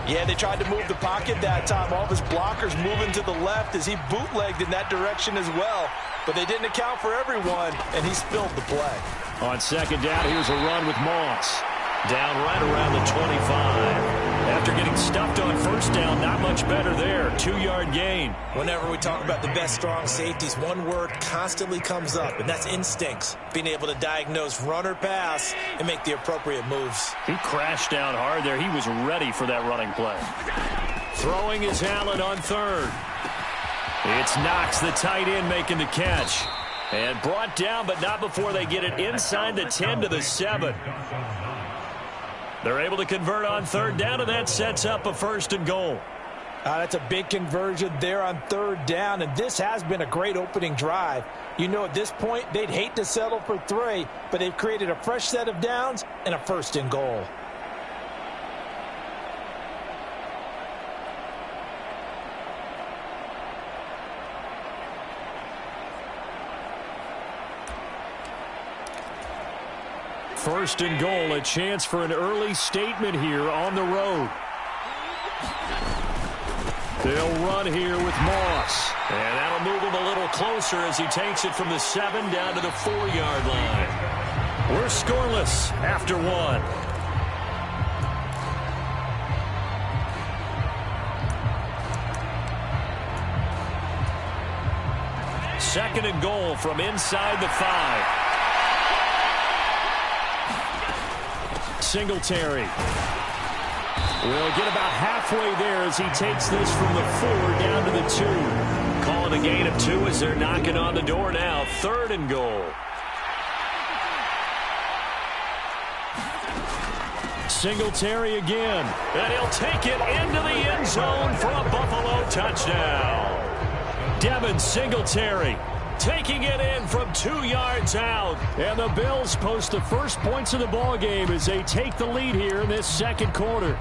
Yeah, they tried to move the pocket that time. All of his blockers moving to the left as he bootlegged in that direction as well. But they didn't account for everyone, and he spilled the play. On 2nd down, here's a run with Moss. Down right around the 25. After getting stuffed on 1st down, not much better there. 2-yard gain. Whenever we talk about the best strong safeties, one word constantly comes up, and that's instincts. Being able to diagnose run or pass and make the appropriate moves. He crashed down hard there. He was ready for that running play. Throwing is Allen on third. It's Knox, the tight end, making the catch. And brought down, but not before they get it inside the 10 to the 7. They're able to convert on third down, and that sets up a 1st and goal. That's a big conversion there on third down, and this has been a great opening drive. You know, at this point, they'd hate to settle for 3, but they've created a fresh set of downs and a 1st and goal. First and goal, a chance for an early statement here on the road. They'll run here with Moss. And that'll move him a little closer as he takes it from the 7 down to the 4-yard line. We're scoreless after 1. Second and goal from inside the 5. Singletary will get about halfway there as he takes this from the 4 down to the 2. Calling a gain of 2 as they're knocking on the door now. 3rd and goal. Singletary again. And he'll take it into the end zone for a Buffalo touchdown. Devin Singletary taking it in from 2 yards out. And the Bills post the first points of the ball game as they take the lead here in this second quarter.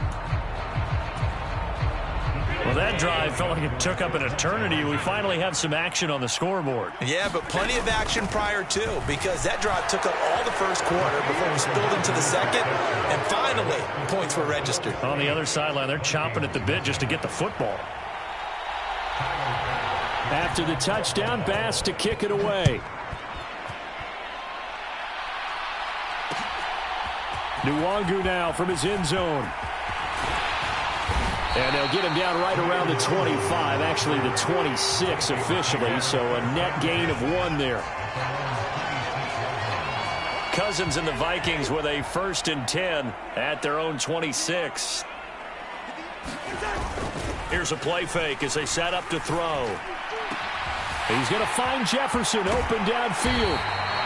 Well, that drive felt like it took up an eternity. We finally have some action on the scoreboard. Yeah, but plenty of action prior to, because that drive took up all the first quarter before we spilled into the second, and finally, points were registered. On the other sideline, they're chomping at the bit just to get the football. After the touchdown, Bass to kick it away. Nwangu now from his end zone. And they'll get him down right around the 25, actually the 26 officially, so a net gain of 1 there. Cousins and the Vikings with a 1st and 10 at their own 26. Here's a play fake as they set up to throw. He's going to find Jefferson open downfield.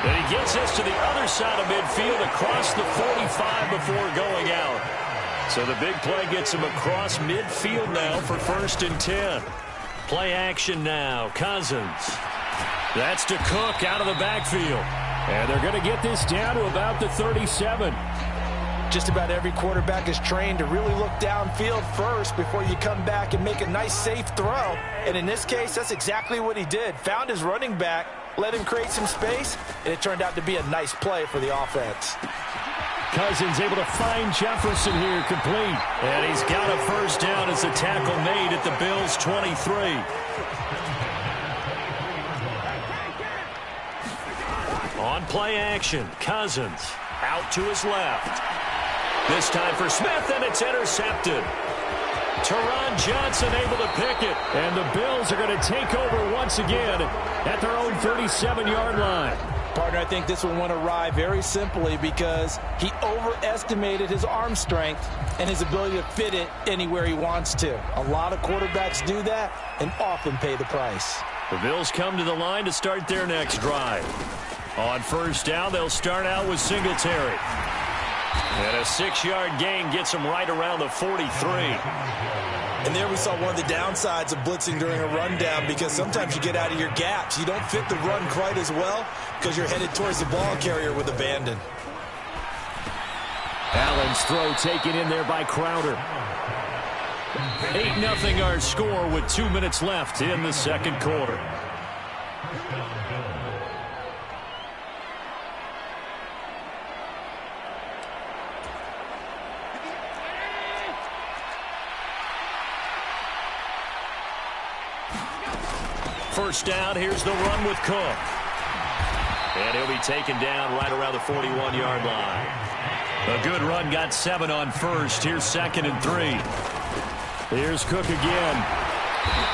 And he gets this to the other side of midfield across the 45 before going out. So the big play gets him across midfield now for 1st and 10. Play action now. Cousins. That's to Cook out of the backfield. And they're going to get this down to about the 37. Just about every quarterback is trained to really look downfield first before you come back and make a nice, safe throw. And in this case, that's exactly what he did. Found his running back, let him create some space, and it turned out to be a nice play for the offense. Cousins able to find Jefferson here complete. And he's got a 1st down as the tackle made at the Bills' 23. On play action, Cousins out to his left. This time for Smith, and it's intercepted. Teron Johnson able to pick it. And the Bills are going to take over once again at their own 37-yard line. Partner, I think this one went awry very simply because he overestimated his arm strength and his ability to fit it anywhere he wants to. A lot of quarterbacks do that and often pay the price. The Bills come to the line to start their next drive. On 1st down, they'll start out with Singletary. And a 6-yard gain gets him right around the 43. And there we saw one of the downsides of blitzing during a rundown, because sometimes you get out of your gaps. You don't fit the run quite as well because you're headed towards the ball carrier with abandon. Allen's throw taken in there by Crowder. 8-0 our score with 2 minutes left in the second quarter. First down, here's the run with Cook. And he'll be taken down right around the 41-yard line. A good run, got 7 on 1st. Here's 2nd and 3. Here's Cook again.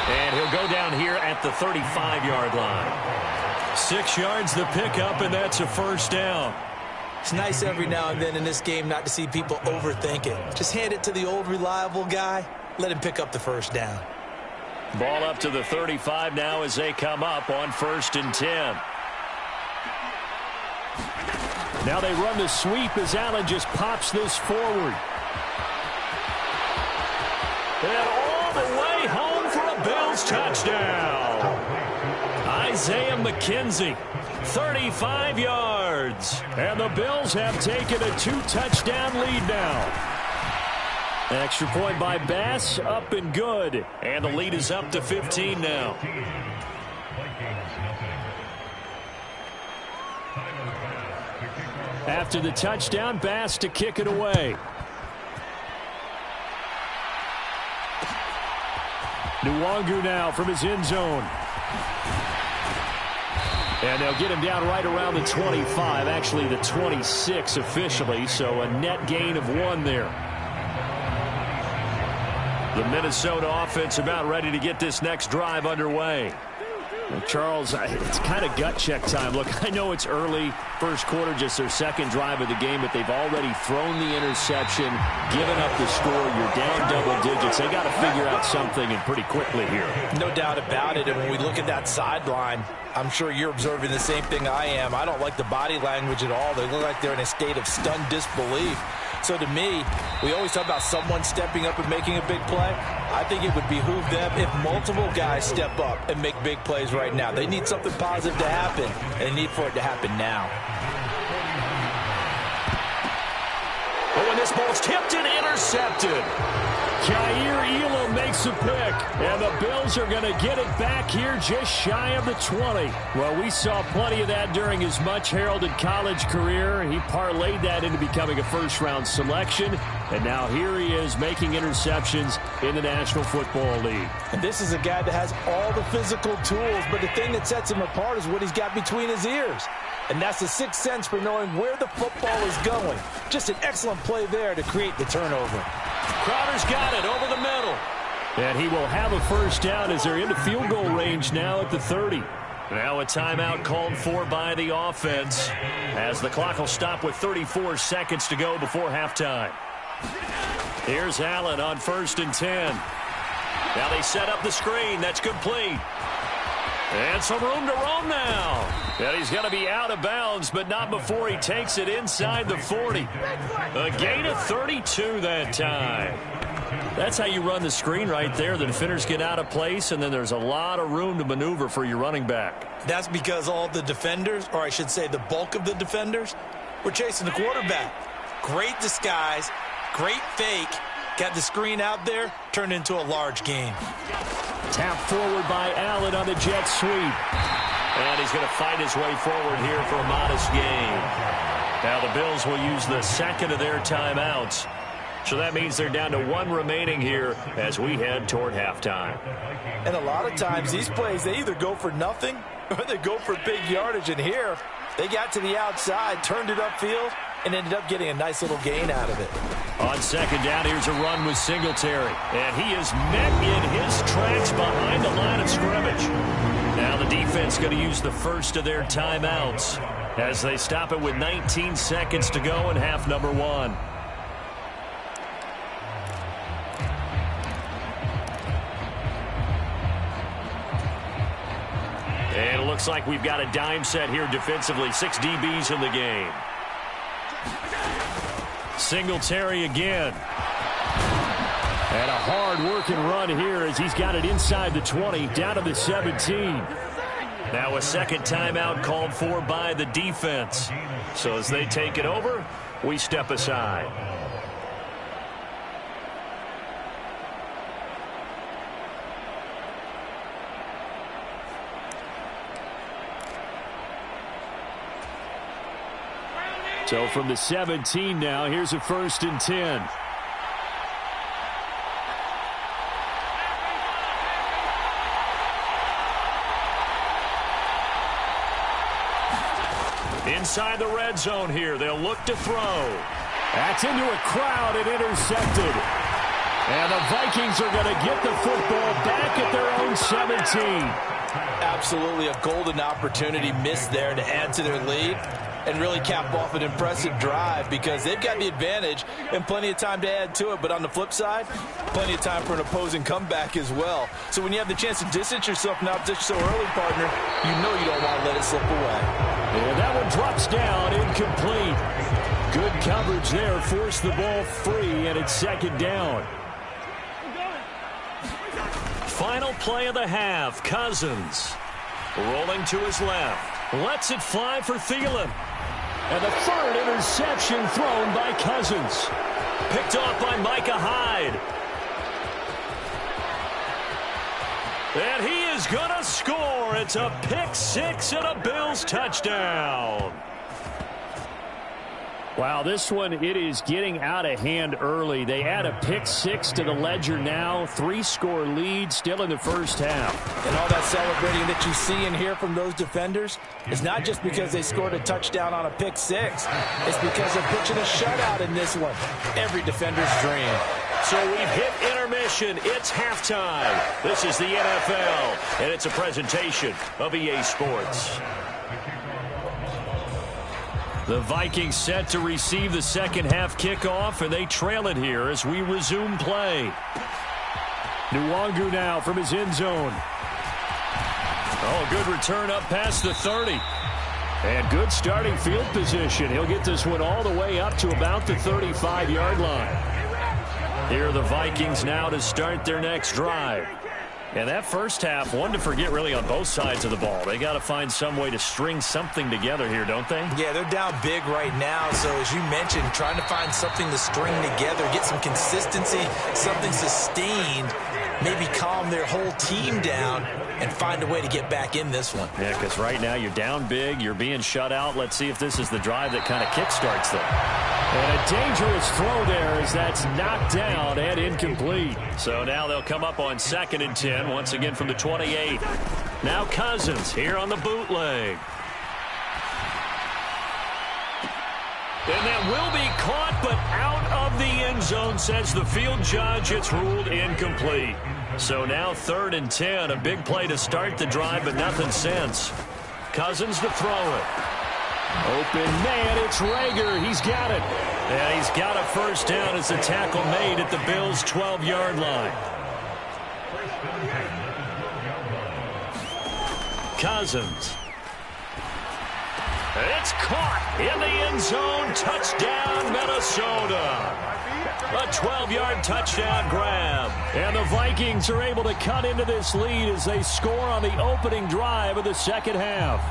And he'll go down here at the 35-yard line. 6 yards the pickup, and that's a 1st down. It's nice every now and then in this game not to see people overthink it. Just hand it to the old reliable guy, let him pick up the first down. Ball up to the 35 now as they come up on 1st and 10. Now they run the sweep as Allen just pops this forward. And all the way home for a Bills touchdown. Isaiah McKenzie, 35 yards. And the Bills have taken a 2-touchdown lead now. Extra point by Bass, up and good. And the lead is up to 15 now. After the touchdown, Bass to kick it away. Nwangu now from his end zone. And they'll get him down right around the 25, actually the 26 officially, so a net gain of 1 there. The Minnesota offense about ready to get this next drive underway. Well, Charles, it's kind of gut check time. Look, I know it's early, first quarter, just their second drive of the game, but they've already thrown the interception, given up the score. You're down double digits. They got to figure out something, and pretty quickly here. No doubt about it. And when we look at that sideline, I'm sure you're observing the same thing I am. I don't like the body language at all. They look like they're in a state of stunned disbelief. So to me, we always talk about someone stepping up and making a big play. I think it would behoove them if multiple guys step up and make big plays right now. They need something positive to happen, and they need for it to happen now. Oh, and this ball's tipped and intercepted. Jair Elam makes a pick, and the Bills are going to get it back here just shy of the 20. Well, we saw plenty of that during his much-heralded college career. He parlayed that into becoming a first-round selection, and now here he is making interceptions in the National Football League. And this is a guy that has all the physical tools, but the thing that sets him apart is what he's got between his ears. And that's the sixth sense for knowing where the football is going. Just an excellent play there to create the turnover. Crowder's got it over the middle. And he will have a first down as they're into field goal range now at the 30. Now a timeout called for by the offense as the clock will stop with 34 seconds to go before halftime. Here's Allen on 1st and 10. Now they set up the screen. That's complete. And some room to roam now. And he's going to be out of bounds, but not before he takes it inside the 40. A gain of 32 that time. That's how you run the screen right there. The defenders get out of place, and then there's a lot of room to maneuver for your running back. That's because all the defenders, or I should say the bulk of the defenders, were chasing the quarterback. Great disguise, great fake. Got the screen out there, turned into a large gain. Tap forward by Allen on the jet sweep. And he's going to fight his way forward here for a modest gain. Now the Bills will use the second of their timeouts. So that means they're down to 1 remaining here as we head toward halftime. And a lot of times these plays, they either go for nothing or they go for big yardage. And here, they got to the outside, turned it upfield, and ended up getting a nice little gain out of it. On second down, here's a run with Singletary. And he is met in his tracks behind the line of scrimmage. Now the defense going to use the first of their timeouts as they stop it with 19 seconds to go in half number 1. And it looks like we've got a dime set here defensively. 6 DBs in the game. Singletary again. And a hard-working run here as he's got it inside the 20, down to the 17. Now a second timeout called for by the defense. So as they take it over, we step aside. So from the 17 now, here's a 1st and 10. Inside the red zone here, they'll look to throw. That's into a crowd and intercepted. And the Vikings are going to get the football back at their own 17. Absolutely a golden opportunity missed there to add to their lead. and really cap off an impressive drive because they've got the advantage and plenty of time to add to it. But on the flip side, plenty of time for an opposing comeback as well. So when you have the chance to distance yourself from opposition so early, partner, you know you don't want to let it slip away. And that one drops down, incomplete. Good coverage there, forced the ball free, and it's second down. Final play of the half, Cousins. Rolling to his left. Lets it fly for Thielen. And the third interception thrown by Cousins. Picked off by Micah Hyde. And he is going to score. It's a pick six and a Bills touchdown. Wow, this one, it is getting out of hand early. They add a pick six to the ledger now. 3-score lead still in the first half. And all that celebrating that you see and hear from those defenders is not just because they scored a touchdown on a pick six. It's because they're pitching a shutout in this one. Every defender's dream. So we've hit intermission. It's halftime. This is the NFL, and it's a presentation of EA Sports. The Vikings set to receive the second half kickoff, and they trail it here as we resume play. Nwangu now from his end zone. Oh, good return up past the 30. And good starting field position. He'll get this one all the way up to about the 35-yard line. Here are the Vikings now to start their next drive. And that first half, one to forget really on both sides of the ball. They got to find some way to string something together here, don't they? Yeah, they're down big right now. So as you mentioned, trying to find something to string together, get some consistency, something sustained, maybe calm their whole team down and find a way to get back in this one. Yeah, because right now you're down big, you're being shut out. Let's see if this is the drive that kind of kickstarts them. And a dangerous throw there as that's knocked down and incomplete. So now they'll come up on 2nd and 10, once again from the 28. Now Cousins here on the bootleg. And that will be caught, but out of the end zone, says the field judge. It's ruled incomplete. So now 3rd and 10, a big play to start the drive, but nothing since. Cousins to throw it. Open man, it's Rager. He's got it. And he's got a first down as the tackle made at the Bills' 12-yard line. Cousins. It's caught in the end zone. Touchdown, Minnesota. A 12-yard touchdown grab. And the Vikings are able to cut into this lead as they score on the opening drive of the second half.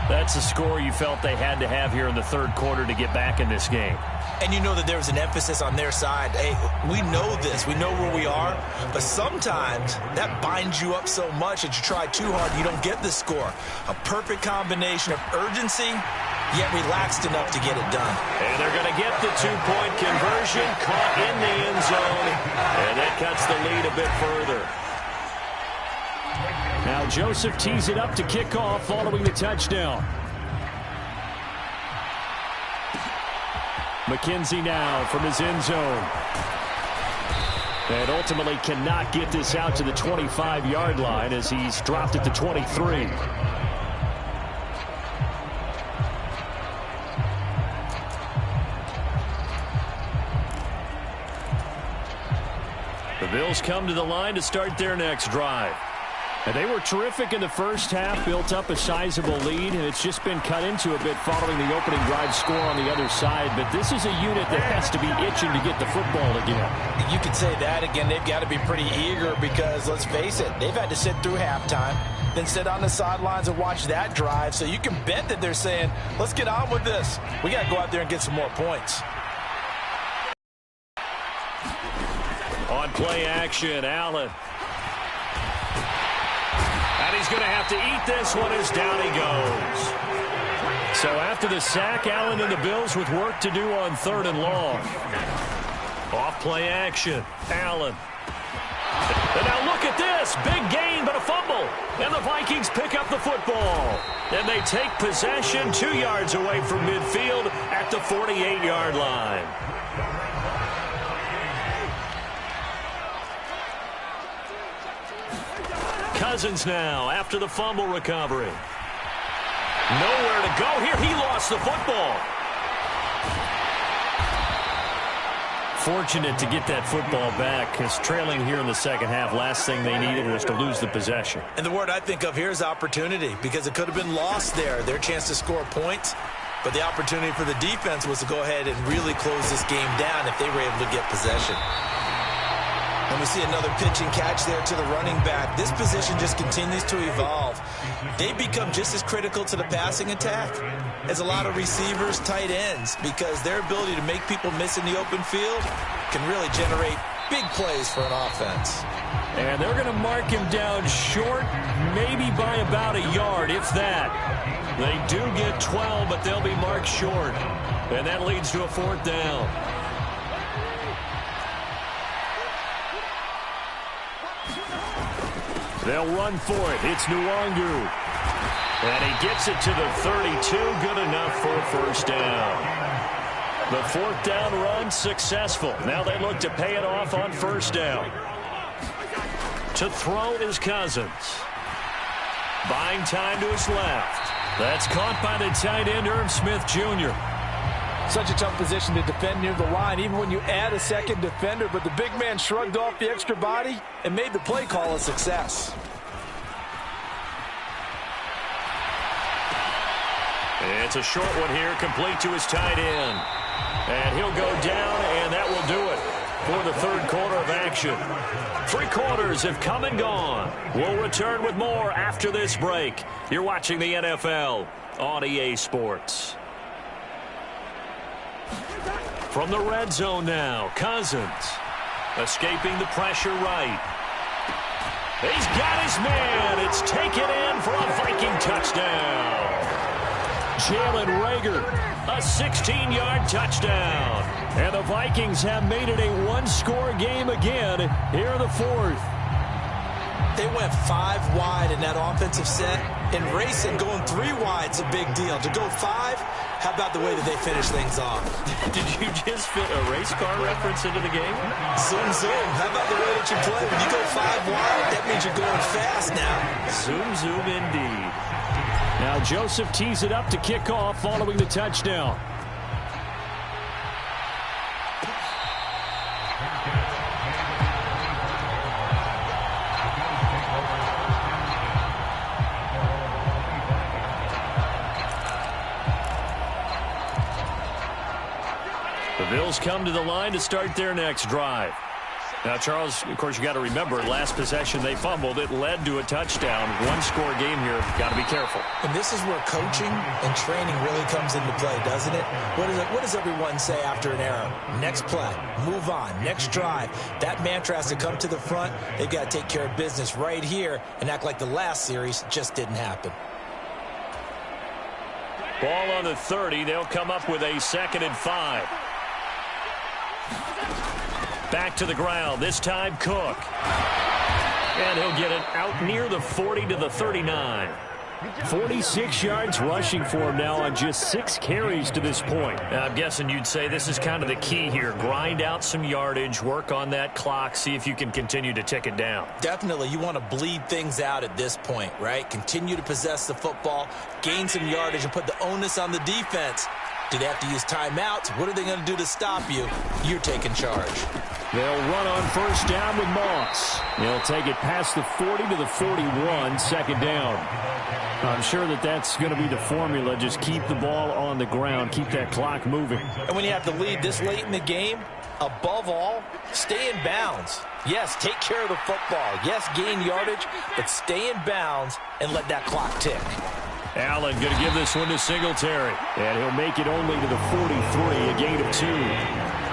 That's a score you felt they had to have here in the third quarter to get back in this game. And you know that there was an emphasis on their side. Hey, we know this. We know where we are. But sometimes that binds you up so much that you try too hard, you don't get the score. A perfect combination of urgency, yet relaxed enough to get it done. And they're going to get the two-point conversion, caught in the end zone, and that cuts the lead a bit further. Now Joseph tees it up to kick off following the touchdown. McKenzie now from his end zone. And ultimately cannot get this out to the 25-yard line as he's dropped at the 23. The Bills come to the line to start their next drive. And they were terrific in the first half, built up a sizable lead, and it's just been cut into a bit following the opening drive score on the other side. But this is a unit that has to be itching to get the football again. You could say that again. They've got to be pretty eager because, let's face it, they've had to sit through halftime, then sit on the sidelines and watch that drive. So you can bet that they're saying, let's get on with this. We got to go out there and get some more points. On play action, Allen. And he's going to have to eat this one as down he goes. So after the sack, Allen and the Bills with work to do on 3rd and long. Off play action, Allen. And now look at this. Big gain, but a fumble. And the Vikings pick up the football. And they take possession 2 yards away from midfield at the 48-yard line. Cousins now after the fumble recovery. Nowhere to go here. He lost the football. Fortunate to get that football back, because trailing here in the second half, last thing they needed was to lose the possession. And the word I think of here is opportunity, because it could have been lost there, their chance to score points. But the opportunity for the defense was to go ahead and really close this game down if they were able to get possession. And we see another pitch and catch there to the running back. This position just continues to evolve. They become just as critical to the passing attack as a lot of receivers, tight ends, because their ability to make people miss in the open field can really generate big plays for an offense. And they're going to mark him down short, maybe by about a yard, if that. They do get 12, but they'll be marked short. And that leads to a fourth down. They'll run for it. It's Nwangu. And he gets it to the 32. Good enough for a first down. The fourth down run successful. Now they look to pay it off on first down. To throw is Cousins. Buying time to his left. That's caught by the tight end, Irv Smith Jr. Such a tough position to defend near the line, even when you add a second defender. But the big man shrugged off the extra body and made the play call a success. It's a short one here, complete to his tight end. And he'll go down, and that will do it for the third quarter of action. 3 quarters have come and gone. We'll return with more after this break. You're watching the NFL on EA Sports. From the red zone now, Cousins escaping the pressure right. He's got his man. It's taken in for a Viking touchdown. Jalen Reagor, a 16-yard touchdown. And the Vikings have made it a one-score game again here in the fourth. They went 5 wide in that offensive set. In racing, going 3 wide is a big deal. To go 5, how about the way that they finish things off? Did you just fit a race car reference into the game? Zoom, zoom. How about the way that you play? When you go 5 wide, that means you're going fast now. Zoom, zoom indeed. Now Joseph tees it up to kick off following the touchdown. The Bills come to the line to start their next drive. Now, Charles, of course, you got to remember, last possession they fumbled. It led to a touchdown. One-score game here. Got to be careful. And this is where coaching and training really comes into play, doesn't it? What does everyone say after an error? Next play, move on, next drive. That mantra has to come to the front. They've got to take care of business right here and act like the last series just didn't happen. Ball on the 30. They'll come up with a 2nd and 5. Back to the ground, this time Cook. And he'll get it out near the 40 to the 39. 46 yards rushing for him now on just 6 carries to this point. I'm guessing you'd say this is kind of the key here. Grind out some yardage, work on that clock, see if you can continue to tick it down. Definitely, you want to bleed things out at this point, right? Continue to possess the football, gain some yardage, and put the onus on the defense. Do they have to use timeouts? What are they going to do to stop you? You're taking charge. They'll run on first down with Moss. They'll take it past the 40 to the 41, 2nd down. I'm sure that that's going to be the formula. Just keep the ball on the ground. Keep that clock moving. And when you have the lead this late in the game, above all, stay in bounds. Yes, take care of the football. Yes, gain yardage, but stay in bounds and let that clock tick. Allen going to give this one to Singletary. And he'll make it only to the 43, a gain of 2.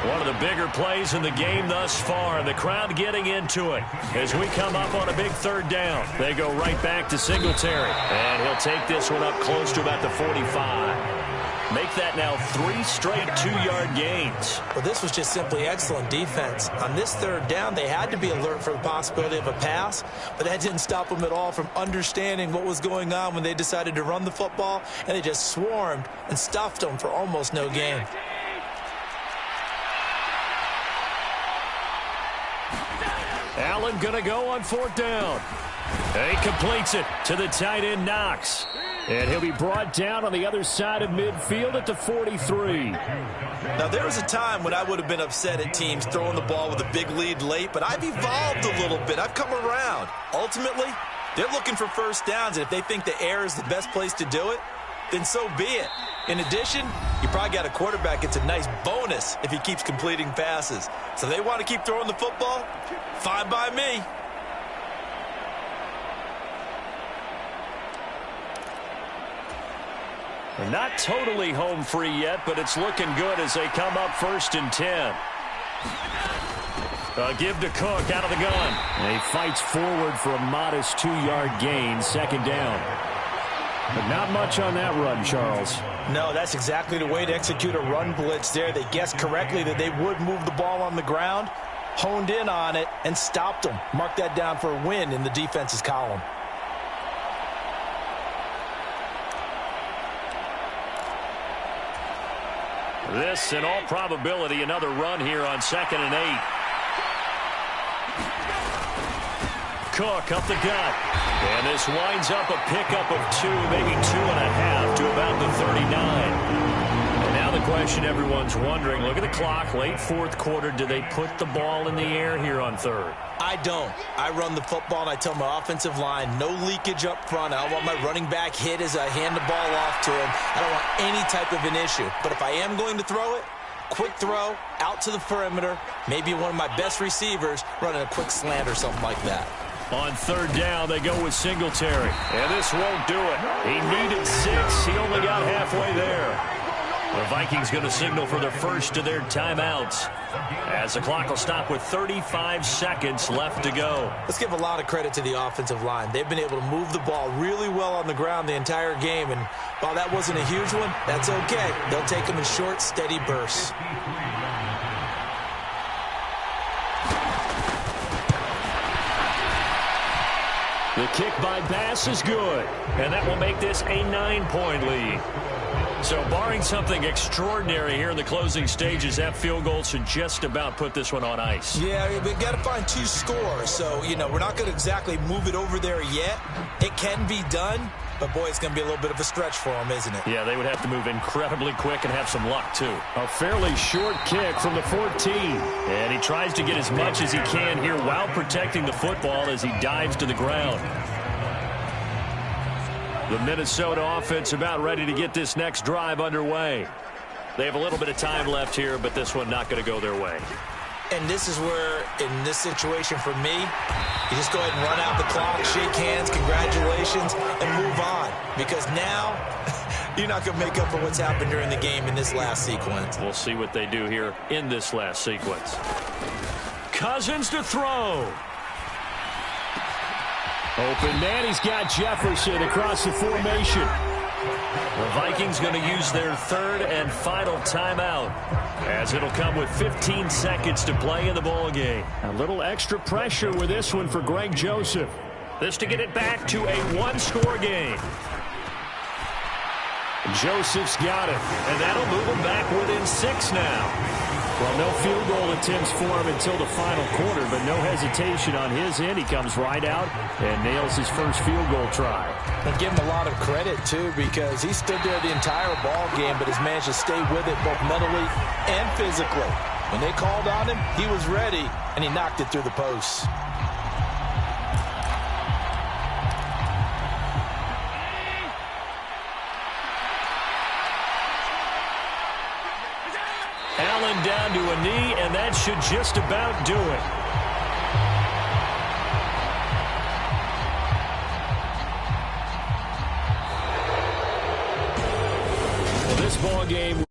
One of the bigger plays in the game thus far, and the crowd getting into it. As we come up on a big 3rd down, they go right back to Singletary. And he'll take this one up close to about the 45. Make that now 3 straight 2-yard gains. Well, this was just simply excellent defense. On this 3rd down, they had to be alert for the possibility of a pass, but that didn't stop them at all from understanding what was going on when they decided to run the football, and they just swarmed and stuffed them for almost no gain. Allen going to go on 4th down. He completes it to the tight end, Knox. And he'll be brought down on the other side of midfield at the 43. Now, there was a time when I would have been upset at teams throwing the ball with a big lead late, but I've evolved a little bit. I've come around. Ultimately, they're looking for first downs, and if they think the air is the best place to do it, then so be it. In addition, you probably got a quarterback gets a nice bonus if he keeps completing passes. So they want to keep throwing the football? Fine by me. They're not totally home free yet, but it's looking good as they come up 1st and 10. Give to Cook out of the gun. And he fights forward for a modest 2-yard gain, 2nd down. But not much on that run, Charles. No, that's exactly the way to execute a run blitz there. They guessed correctly that they would move the ball on the ground, honed in on it, and stopped them. Mark that down for a win in the defense's column. This, in all probability, another run here on 2nd and 8. Cook up the gut. And this winds up a pickup of 2, maybe 2.5 to about the 39. And now the question everyone's wondering, look at the clock, late 4th quarter, do they put the ball in the air here on 3rd? I don't. I run the football, and I tell my offensive line, no leakage up front. I don't want my running back hit as I hand the ball off to him. I don't want any type of an issue. But if I am going to throw it, quick throw, out to the perimeter, maybe one of my best receivers running a quick slant or something like that. On 3rd down, they go with Singletary. And this won't do it. He needed 6. He only got halfway there. The Vikings going to signal for the first of their timeouts, as the clock will stop with 35 seconds left to go. Let's give a lot of credit to the offensive line. They've been able to move the ball really well on the ground the entire game. And while that wasn't a huge one, that's okay. They'll take them in short, steady bursts. The kick by Bass is good, and that will make this a 9-point lead. So barring something extraordinary here in the closing stages, that field goal should just about put this one on ice. Yeah, we've got to find 2 scores. So, we're not going to exactly move it over there yet. It can be done, but, boy, it's going to be a little bit of a stretch for them, isn't it? Yeah, they would have to move incredibly quick and have some luck, too. A fairly short kick from the 14. And he tries to get as much as he can here while protecting the football as he dives to the ground. The Minnesota offense about ready to get this next drive underway. They have a little bit of time left here, but this one not going to go their way. And this is where, in this situation for me, you just go ahead and run out the clock, shake hands, congratulations, and move on. Because now, you're not going to make up for what's happened during the game in this last sequence. We'll see what they do here in this last sequence. Cousins to throw. Open man, he's got Jefferson across the formation. The Vikings going to use their 3rd and final timeout, as it'll come with 15 seconds to play in the ball game. A little extra pressure with this one for Greg Joseph. This to get it back to a 1-score game. Joseph's got it, and that'll move him back within 6 now. Well, no field goal attempts for him until the final quarter, but no hesitation on his end. He comes right out and nails his first field goal try. And give him a lot of credit, too, because he stood there the entire ball game, but has managed to stay with it both mentally and physically. When they called on him, he was ready, and he knocked it through the posts. Allen down to a knee, and that should just about do it. Well, this ball game